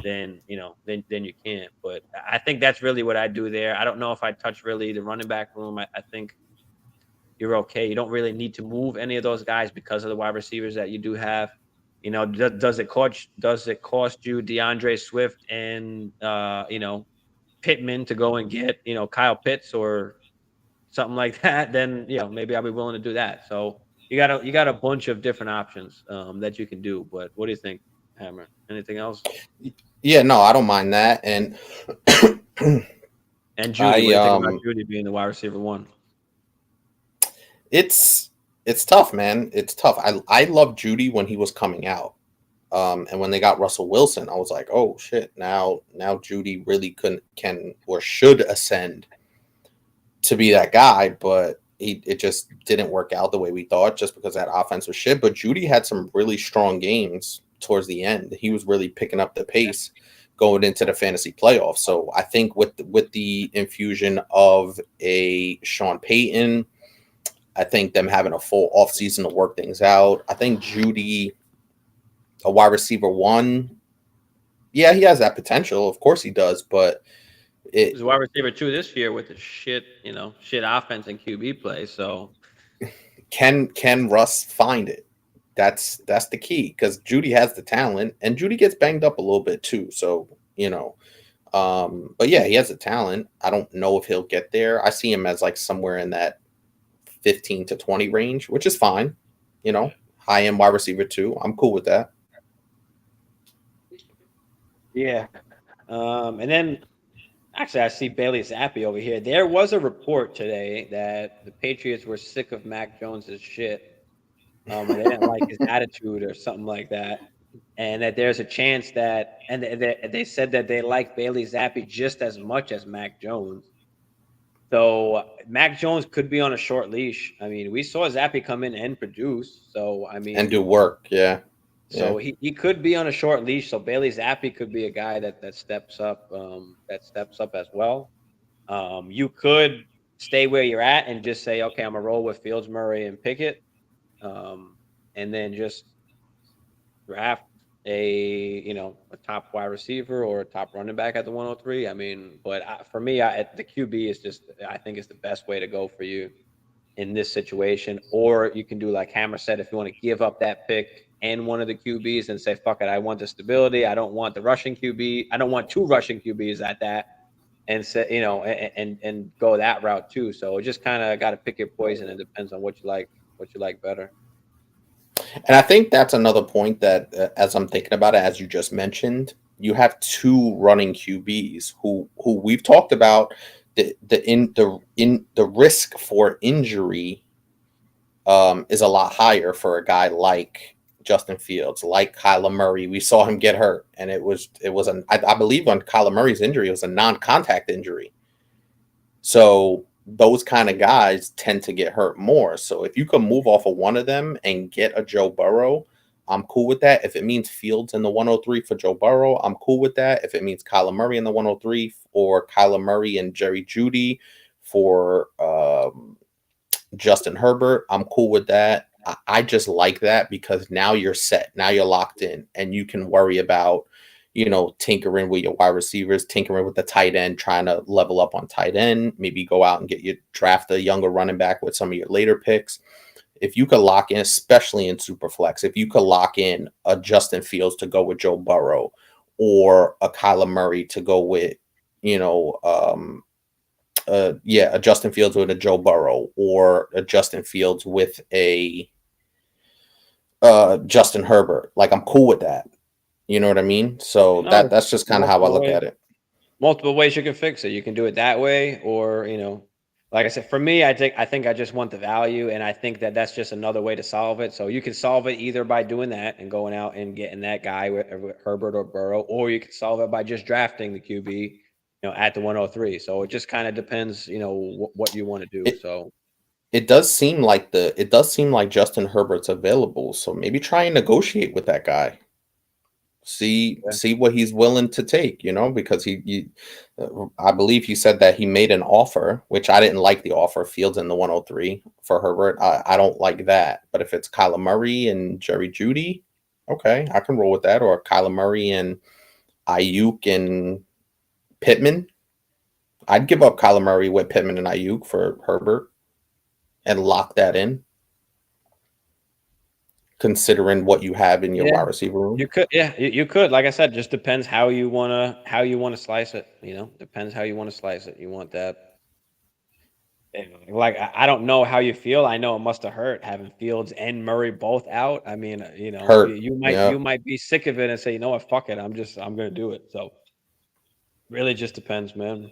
then then you can't. But I think that's really what I do there. I don't know if I touch really the running back room. I think you're okay. You don't really need to move any of those guys because of the wide receivers that you do have. Does it cost you DeAndre Swift and Pittman to go and get Kyle Pitts or something like that? Then maybe I'll be willing to do that. So you got a bunch of different options that you can do. But what do you think, Hammer? Anything else? Yeah, no, I don't mind that. And and Jeudy, what do you think about Jeudy being the wide receiver one? It's tough, man. It's tough. I loved Jeudy when he was coming out. And when they got Russell Wilson, I was like, oh shit, now Jeudy really can or should ascend. to be that guy, but it just didn't work out the way we thought just because that offense was shit. But Judy had some really strong games towards the end. He was really picking up the pace going into the fantasy playoffs. So I think with the infusion of a Sean Payton, I think them having a full offseason to work things out. I think Judy, a wide receiver one, yeah, he has that potential. Of course he does, but He's wide receiver 2 this year with the shit offense and QB play. So can Russ find it? That's the key because Judy has the talent and Judy gets banged up a little bit too. So, but yeah, he has the talent. I don't know if he'll get there. I see him as like somewhere in that 15 to 20 range, which is fine. High end wide receiver 2. I'm cool with that. Yeah. And then actually I see Bailey Zappi over here. There was a report today that the Patriots were sick of Mac Jones's shit. Or they didn't like his attitude or something like that. And that there's a chance that they said that they like Bailey Zappi just as much as Mac Jones. So Mac Jones could be on a short leash. I mean, we saw Zappi come in and produce. So I mean, and do work, yeah. So he could be on a short leash. So Bailey Zappi could be a guy that steps up as well. You could stay where you're at and just say, okay, I'm gonna roll with Fields, Murray, and Pickett, and then just draft a top wide receiver or a top running back at the 103. I mean, but for me, the QB is just I think is the best way to go for you in this situation. Or you can do like Hammer said, if you want to give up that pick and one of the QBs and say, fuck it, I want the stability. I don't want the rushing QB. I don't want 2 rushing QBs at that. And say, and go that route too. So it just kind of got to pick your poison. It depends on what you like better. And I think that's another point that, as I'm thinking about it, as you just mentioned, you have 2 running QBs who we've talked about the risk for injury is a lot higher for a guy like Justin Fields, like Kyler Murray. We saw him get hurt, and I believe on Kyler Murray's injury, it was a non-contact injury. So those kind of guys tend to get hurt more. So if you can move off of one of them and get a Joe Burrow, I'm cool with that. If it means Fields in the 103 for Joe Burrow, I'm cool with that. If it means Kyler Murray in the 103 or Kyler Murray and Jerry Jeudy for Justin Herbert, I'm cool with that. I just like that because now you're set. Now you're locked in and you can worry about, tinkering with your wide receivers, tinkering with the tight end, trying to level up on tight end, maybe go out and draft a younger running back with some of your later picks. If you could lock in, especially in Superflex, if you could lock in a Justin Fields to go with Joe Burrow or a Kyler Murray to go with, a Justin Fields with a Joe Burrow or a Justin Fields with a Justin Herbert, like I'm cool with that. You know what I mean? So that's just kind of how I look at it. Multiple ways you can fix it. You can do it that way, or like I said, for me, I think I just want the value, and I think that's just another way to solve it. So you can solve it either by doing that and going out and getting that guy with Herbert or Burrow, or you can solve it by just drafting the QB, at the 103. So it just kind of depends, what you want to do. It does seem like Justin Herbert's available, so maybe try and negotiate with that guy. See what he's willing to take, because I believe he said that he made an offer, which I didn't like the offer. Fields in the 103 for Herbert. I don't like that. But if it's Kyler Murray and Jerry Jeudy, okay, I can roll with that. Or Kyler Murray and Ayuk and Pittman. I'd give up Kyler Murray with Pittman and Ayuk for Herbert and lock that in, considering what you have in your wide receiver room. You could, you could. Like I said, just depends how you wanna slice it. Depends how you want to slice it. You want that. Like I don't know how you feel. I know it must have hurt having Fields and Murray both out. I mean, hurt. You might be sick of it and say, you know what, fuck it. I'm gonna do it. So really just depends, man.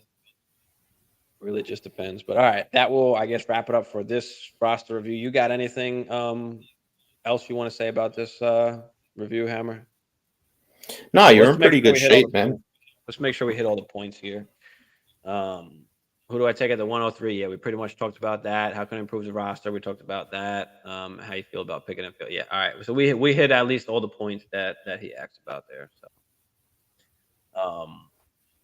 Really just depends. But all right, that will, I guess, wrap it up for this roster review. You got anything else you want to say about this review, Hammer? No, you're in pretty good shape, man. Let's make sure we hit all the points here. Who do I take at the 103? Yeah, we pretty much talked about that. How can I improve the roster? We talked about that. How you feel about picking and field? Yeah. All right. So we hit at least all the points that he asked about there. So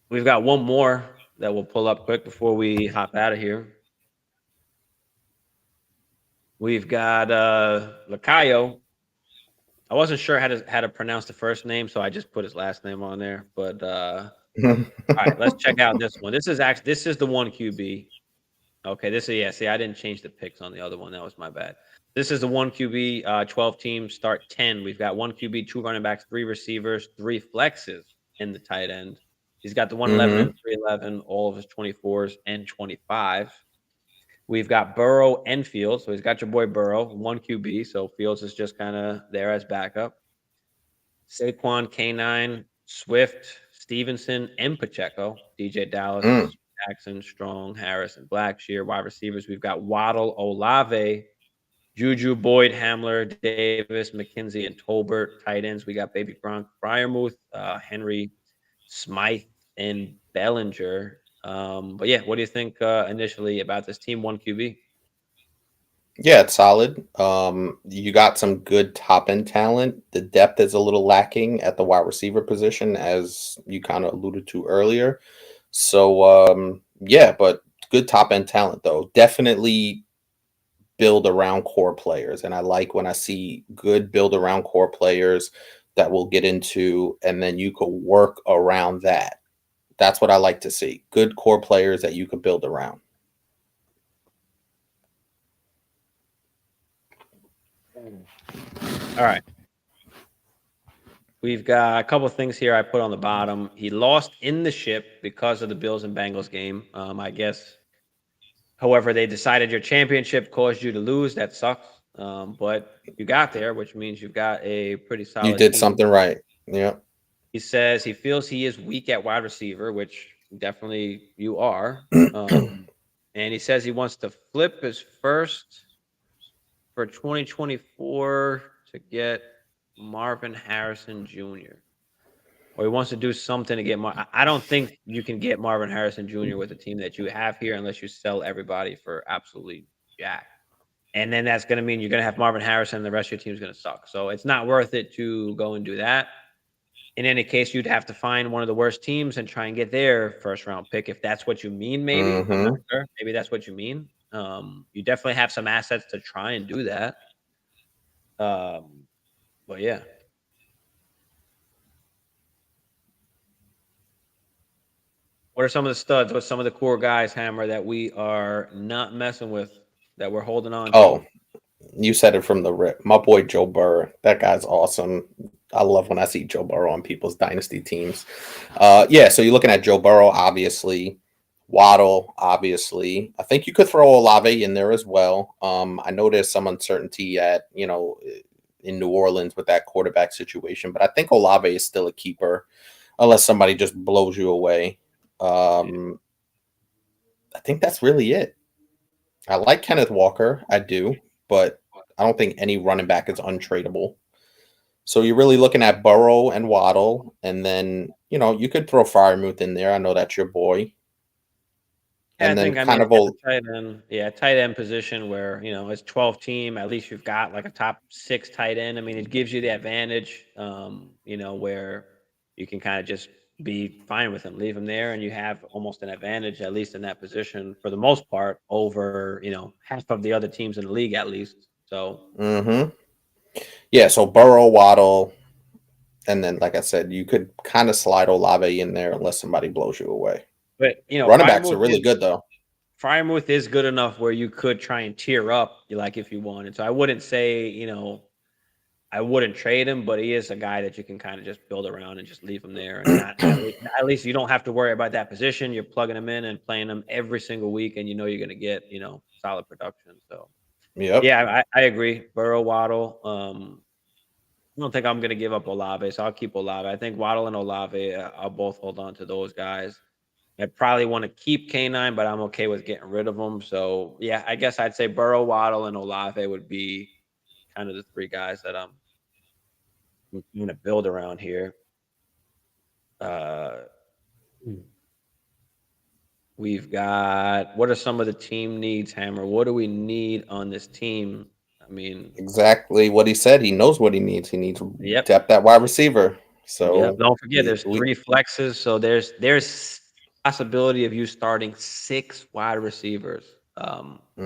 we've got one more that we'll pull up quick before we hop out of here. We've got Lacayo. I wasn't sure how to pronounce the first name, so I just put his last name on there. But all right, let's check out this one. This is the one QB. Okay, this is yeah. See, I didn't change the picks on the other one. That was my bad. This is the one QB, 12 teams, start 10. We've got one QB, two running backs, three receivers, three flexes in the tight end. He's got the 111 and Mm-hmm. 311, all of his 24s and 25. We've got Burrow and Fields. So he's got your boy Burrow, one QB. So Fields is just kind of there as backup. Saquon, K9, Swift, Stevenson, and Pacheco. DJ Mm. Dallas, Jackson, Strong, Harris, and Blackshear. Wide receivers, we've got Waddle, Olave, Juju, Boyd, Hamler, Davis, McKenzie, and Tolbert. Tight ends, we got Baby Gronk, Fryermuth, Henry, Smythe, and Bellinger. But yeah, what do you think initially about this team, one QB? Yeah, it's solid. You got some good top end talent. The depth is a little lacking at the wide receiver position, as you kind of alluded to earlier. So yeah, but good top end talent though. Definitely build around core players, and I like when I see good build around core players that will get into, and then you could work around that. That's what I like to see. Good core players that you could build around. All right. We've got a couple of things here I put on the bottom. He lost in the ship because of the Bills and Bengals game. I guess. However, they decided your championship caused you to lose. That sucks. But you got there, which means you've got a pretty You solid did team. something right. Yeah. He says he feels he is weak at wide receiver, which definitely you are. And he says he wants to flip his first for 2024 to get Marvin Harrison Jr. Or he wants to do something to get I don't think you can get Marvin Harrison Jr. with the team that you have here unless you sell everybody for absolutely jack. And then that's going to mean you're going to have Marvin Harrison and the rest of your team's going to suck. So it's not worth it to go and do that. In any case, you'd have to find one of the worst teams and try and get their first round pick if that's what you mean. Maybe I'm not Mm-hmm. sure. Maybe that's what you mean. You definitely have some assets to try and do that. Um, but yeah, what are some of the studs? What's some of the core guys, Hammer, that we are not messing with, that we're holding on to? Oh, you said it from the rip. My boy Joe Burrow. That guy's awesome. I love when I see Joe Burrow on people's dynasty teams. Yeah, so you're looking at Joe Burrow, obviously. Waddle, obviously. I think you could throw Olave in there as well. I know there's some uncertainty at, in New Orleans with that quarterback situation, but I think Olave is still a keeper unless somebody just blows you away. Yeah. I think that's really it. I like Kenneth Walker, I do, but I don't think any running back is untradeable. So you're really looking at Burrow and Waddle, and then you could throw Fryermuth in there. I know that's your boy, Yeah, I and then think I mean kind of at a the tight end, yeah, tight end position where it's 12 team. At least you've got like a top six tight end. I mean, it gives you the advantage, where you can kind of just be fine with him, leave him there, and you have almost an advantage at least in that position for the most part over half of the other teams in the league at least. So, mm-hmm. Yeah. So Burrow, Waddle, and then like I said, you could kind of slide Olave in there unless somebody blows you away. but Running backs are really good though. Fryermuth is good enough where you could try and tier up, like if you wanted. So I wouldn't say I wouldn't trade him, but he is a guy that you can kind of just build around and just leave him there, and not at least you don't have to worry about that position. You're plugging him in and playing him every single week, and you're going to get solid production. So Yep. yeah, I agree. Burrow, Waddle. I don't think I'm going to give up Olave, so I'll keep Olave. I think Waddle and Olave, I'll both hold on to those guys. I probably want to keep K9, but I'm okay with getting rid of them. So yeah, I guess I'd say Burrow, Waddle, and Olave would be kind of the three guys that I'm going to build around here. Uh, We've got what are some of the team needs, Hammer? What do we need on this team? I mean, Exactly what he said. He knows what he needs. He needs yep, depth at wide receiver. yep. So Don't forget, he, there's we, 3 flexes, so there's possibility of you starting 6 wide receivers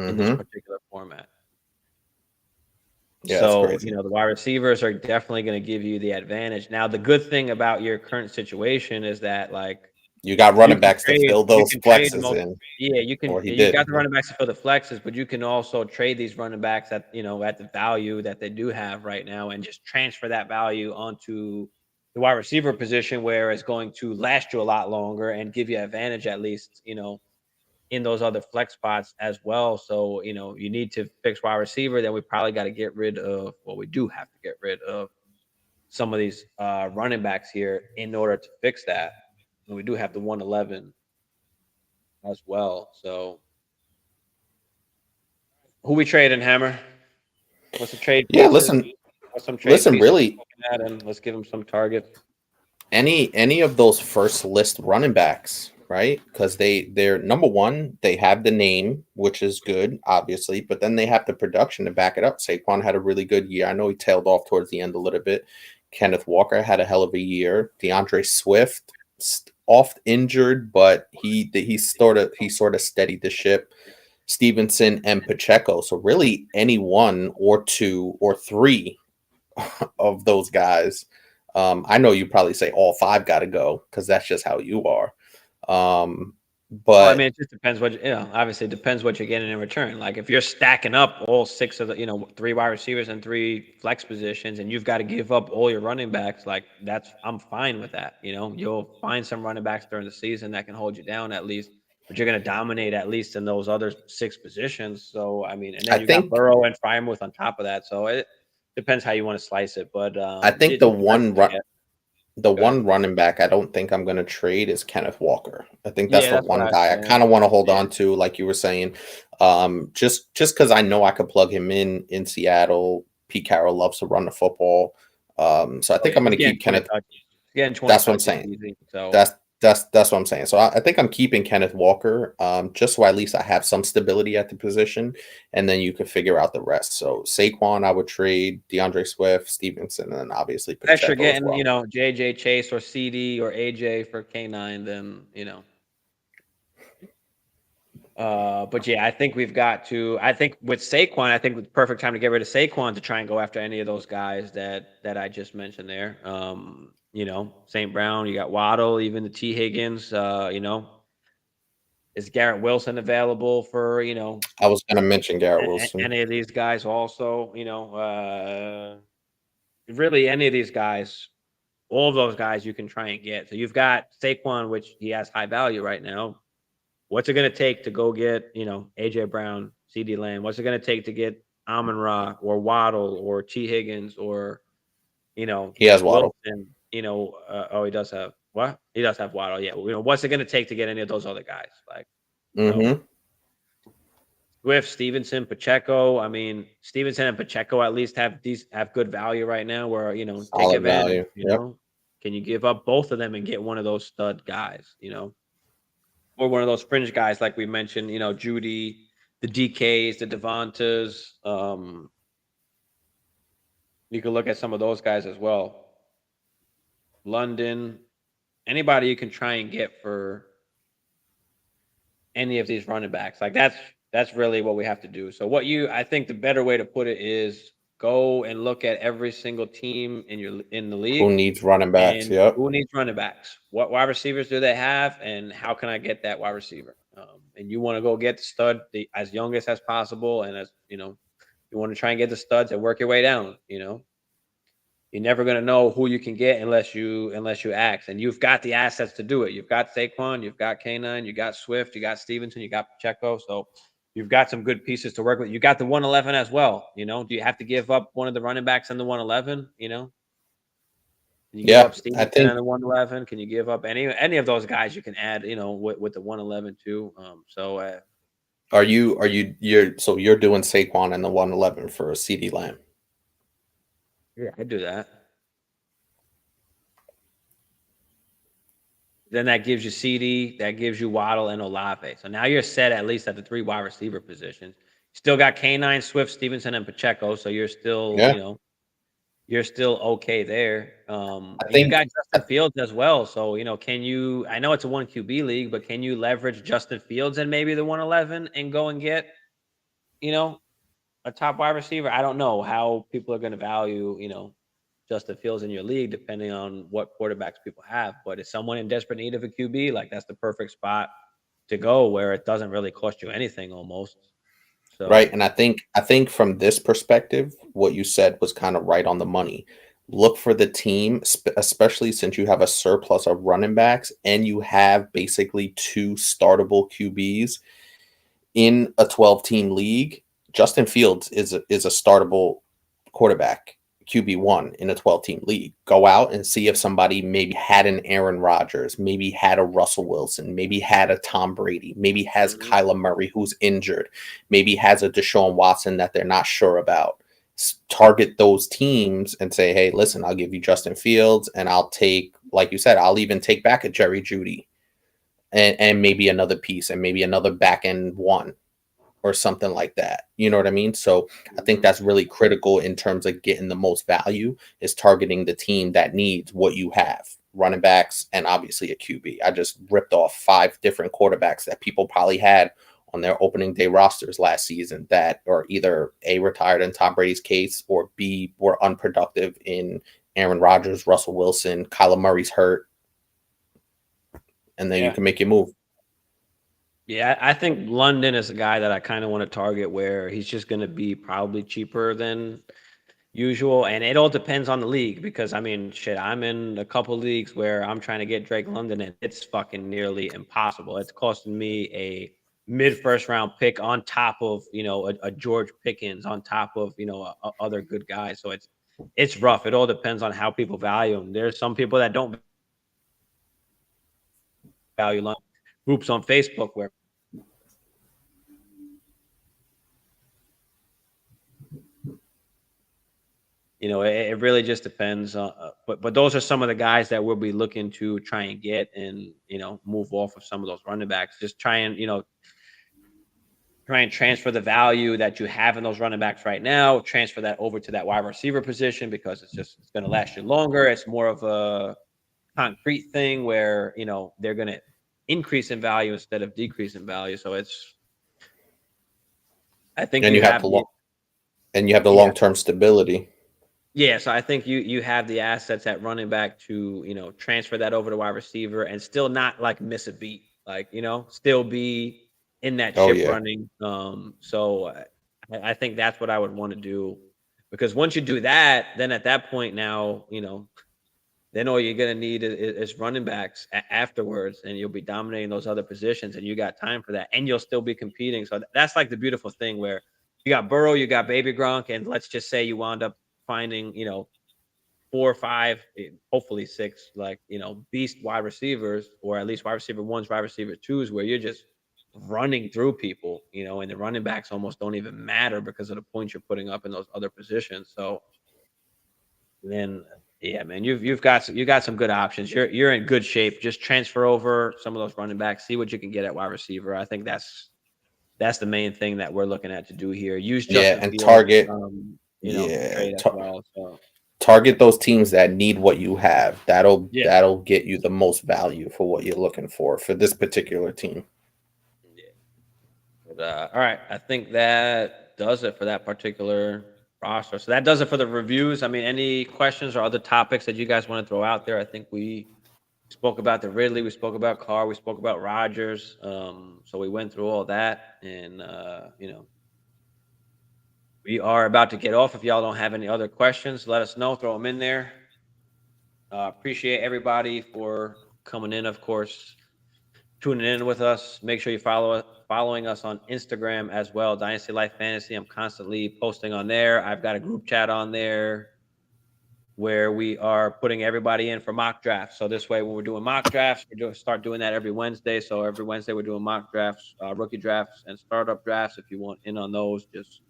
in this hmm particular format. yeah, that's So, crazy. the wide receivers are definitely going to give you the advantage. Now, the good thing about your current situation is that, like, You got you running can backs to trade fill you those can trade flexes most in, yeah, you can or he you've did. got the running backs for the flexes, but you can also trade these running backs at, at the value that they do have right now and just transfer that value onto the wide receiver position where it's going to last you a lot longer and give you advantage at least, in those other flex spots as well. So, you need to fix wide receiver, then we probably got to get rid of well, we do have to get rid of some of these running backs here in order to fix that. And we do have the 111 as well. So who we trading, Hammer? What's the trade Yeah, pieces? listen, What's some trade listen. pieces Really, we're looking at, and let's give them some targets. any of those first list running backs, right? Because they're number one. They have the name, which is good, obviously, but then they have the production to back it up. Saquon had a really good year. I know he tailed off towards the end a little bit. Kenneth Walker had a hell of a year. DeAndre Swift oft injured, but he sort of steadied the ship. Stevenson and Pacheco. So really, any one or two or three of those guys. I know you probably say all five got to go because that's just how you are. Um, Well, I but mean, it just depends what obviously it depends what you're getting in return. Like if you're stacking up all 6 of the, 3 wide receivers and 3 flex positions, and you've got to give up all your running backs, like I'm fine with that. You'll find some running backs during the season that can hold you down at least, but you're going to dominate at least in those other 6 positions. So I mean, and then I you got think Burrow and Frymouth on top of that. So it depends how you want to slice it, but I think it just depends what you get. the Go ahead. one running back I don't think I'm going to trade is Kenneth Walker. I think that's Yeah, the that's what one I guy I said. kind of want to hold Yeah. on to, like you were saying. Just because I know I could plug him in Seattle. Pete Carroll loves to run the football. So I Oh think yeah, I'm going he's to getting keep 20 Kenneth. touches. He's getting 20 That's what I'm touches saying. easy. So That's that's what I'm saying. So I think I'm keeping Kenneth Walker, just so at least I have some stability at the position, and then you can figure out the rest. So Saquon, I would trade DeAndre Swift, Stevenson, and then obviously unless you're Pacheco as getting, well. JJ Chase or CD or AJ for K9, then but yeah, I think we've got to. I think with Saquon, I think the perfect time to get rid of Saquon to try and go after any of those guys that I just mentioned there. St. Brown, you got Waddle, even the T Higgins. Is Garrett Wilson available for I was going to mention Garrett Wilson. any of these guys? Also, really any of these guys, all of those guys you can try and get. So you've got Saquon, which he has high value right now. What's it going to take to go get, AJ Brown, CD Lamb? What's it going to take to get Amon Ra or Waddle or T Higgins or, He has Waddle. Wilson? He does have what? He does have Waddle. Yeah. What's it going to take to get any of those other guys? Like, Mm-hmm. Swift, Stevenson, Pacheco. I mean, Stevenson and Pacheco at least have good value right now. Where take Solid advantage. value. Yep. Can you give up both of them and get one of those stud guys? Or one of those fringe guys like we mentioned. Judy, the DKs, the Devontas. You can look at some of those guys as well. London, anybody you can try and get for any of these running backs. Like that's really what we have to do. So I think the better way to put it is go and look at every single team in the Who league needs running backs? and Yep. who needs running backs. What wide receivers do they have, and how can I get that wide receiver? And you want to go get the stud as youngest as possible, and as you want to try and get the studs and work your way down. You're never going to know who you can get unless you ask. And you've got the assets to do it. You've got Saquon, you've got K9, you got Swift, you got Stevenson, you got Pacheco. So you've got some good pieces to work with. You got the 111 as well. Do you have to give up one of the running backs in the 111? Can you give Yeah. up I Stevenson on think the 111? Can you give up any of those guys you can add, with the 111 too? you're doing Saquon and the 111 for a CD Lamb. Yeah, I do that. then that gives you CD, that gives you Waddle and Olave. So now you're set at least at the 3 wide receiver positions. Still got K9, Swift, Stevenson, and Pacheco, so you're still, Yeah, you're still okay there. I And you think got Justin Fields as well. So, can you I know it's a 1 QB league, but can you leverage Justin Fields and maybe the 111 and go and get, you know, a top wide receiver? I don't know how people are going to value, Justin Fields in your league, depending on what quarterbacks people have. But is someone in desperate need of a QB, like that's the perfect spot to go where it doesn't really cost you anything almost. right, So and I think from this perspective, what you said was kind of right on the money. Look for the team, especially since you have a surplus of running backs and you have basically two startable QBs in a 12-team league. Justin Fields is a startable quarterback, QB1 in a 12-team league. Go out and see if somebody maybe had an Aaron Rodgers, maybe had a Russell Wilson, maybe had a Tom Brady, maybe has mhm. Kyler Murray who's injured, maybe has a Deshaun Watson that they're not sure about. Target those teams and say, hey, listen, I'll give you Justin Fields and I'll take, like you said, I'll even take back a Jerry Jeudy and maybe another piece and maybe another back end one or something like that. You know what I mean? So I think Mhm. that's really critical in terms of getting the most value is targeting the team that needs what you have. Running backs and obviously a QB. I just ripped off 5 different quarterbacks that people probably had on their opening day rosters last season that are either A, retired in Tom Brady's case, or B, were unproductive in Aaron Rodgers, Russell Wilson, Kyler Murray's hurt, and then you Yeah. can make your move. Yeah, I think London is a guy that I kind of want to target where he's just going to be probably cheaper than usual. And it all depends on the league because I mean, shit, I'm in a couple leagues where I'm trying to get Drake London and it's fucking nearly impossible. It's costing me a mid first round pick on top of, a George Pickens on top of, other good guys. So it's rough. It all depends on how people value him. There's some people that don't value London groups on Facebook where it really just depends. But those are some of the guys that we'll be looking to try and get and move off of some of those running backs. Just try and transfer the value that you have in those running backs right now. Transfer that over to that wide receiver position because it's going to last you longer. It's more of a concrete thing where they're going to increase in value instead of decrease in value. So I think And you you have have the the yeah. long-term stability. Yeah, so I think you have the assets at running back to, transfer that over to wide receiver and still not like miss a beat. Like, still be in that Oh ship yeah. running. So I think that's what I would want to do because once you do that, then at that point now, then all you're gonna need is running backs afterwards, and you'll be dominating those other positions, and you got time for that, and you'll still be competing. So that's like the beautiful thing where you got Burrow, you got Baby Gronk, and let's just say you wound up finding 4 or 5, hopefully 6, like beast wide receivers, or at least wide receiver ones, wide receiver twos, where you're just running through people, and the running backs almost don't even matter because of the points you're putting up in those other positions. So then, yeah, man, you got some good options. You're in good shape. Just transfer over some of those running backs. See what you can get at wide receiver. I think that's the main thing that we're looking at to do here. Use Yeah, Justin and Fields, target in yeah, trade as well. So target those teams that need what you have. That'll yeah, that'll get you the most value for what you're looking for this particular team. yeah. But, all right, I think that does it for that particular roster. So that does it for the reviews. I mean, any questions or other topics that you guys want to throw out there? I think we spoke about the Ridley, we spoke about Carr, we spoke about Rodgers. So we went through all that, and we are about to get off. If y'all don't have any other questions, let us know. Throw them in there. Appreciate everybody for coming in. Of course, tuning in with us. Make sure you following us on Instagram as well. Dynasty Life Fantasy. I'm constantly posting on there. I've got a group chat on there where we are putting everybody in for mock drafts. So this way, when we're doing mock drafts, start doing that every Wednesday. So every Wednesday, we're doing mock drafts, rookie drafts, and startup drafts. If you want in on those, just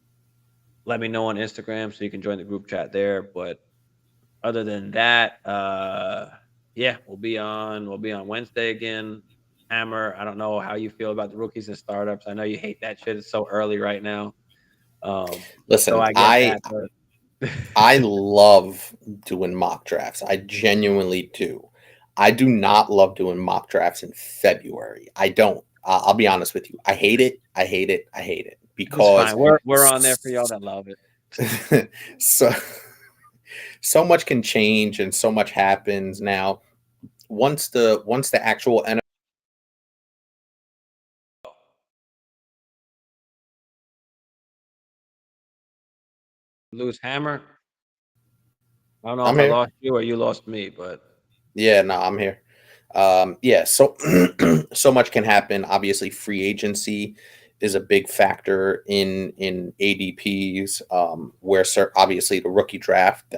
let me know on Instagram so you can join the group chat there. But other than that, Yeah, we'll be on Wednesday again. Hammer. I don't know how you feel about the rookies and startups. I know you hate that shit. It's so early right now. Um, so Listen, I get I that, but I love doing mock drafts. I genuinely do. I do not love doing mock drafts in February. I don't. I'll be honest with you. I hate it. I hate it. I hate it it's because fine. We're on there for y'all that love it. so so much can change and so much happens now. Once the actual NFL, Lose Hammer. I don't know if I'm I here. lost you or you lost me, but Yeah, no, I'm here. Yeah, so so much can happen. Obviously, free agency is a big factor in ADPs. Obviously the rookie draft,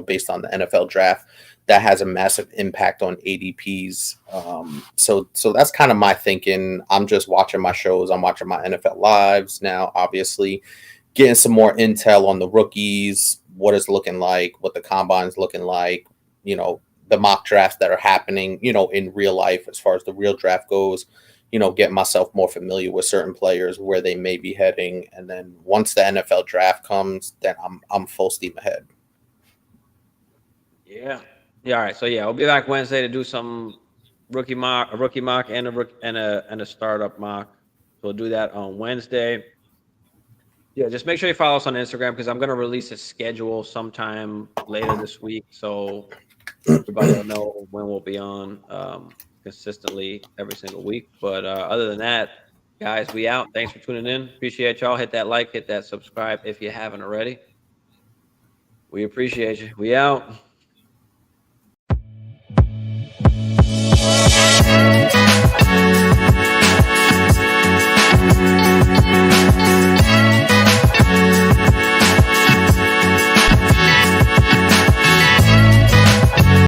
based on the NFL draft, that has a massive impact on ADPs. So that's kind of my thinking. I'm just watching my shows. I'm watching my NFL lives now. Obviously, getting some more intel on the rookies, what it's looking like, what the combine's looking like, you know, the mock drafts that are happening, in real life as far as the real draft goes, getting myself more familiar with certain players, where they may be heading. And then once the NFL draft comes, then I'm full steam ahead. yeah. Yeah, all right. So yeah, we'll be back Wednesday to do some rookie mock and a startup mock. So we'll do that on Wednesday. Yeah, just make sure you follow us on Instagram because I'm gonna release a schedule sometime later this week. So everybody will know when we'll be on consistently every single week. But other than that, guys, we out. Thanks for tuning in. Appreciate y'all. Hit that like, hit that subscribe if you haven't already. We appreciate you. We out.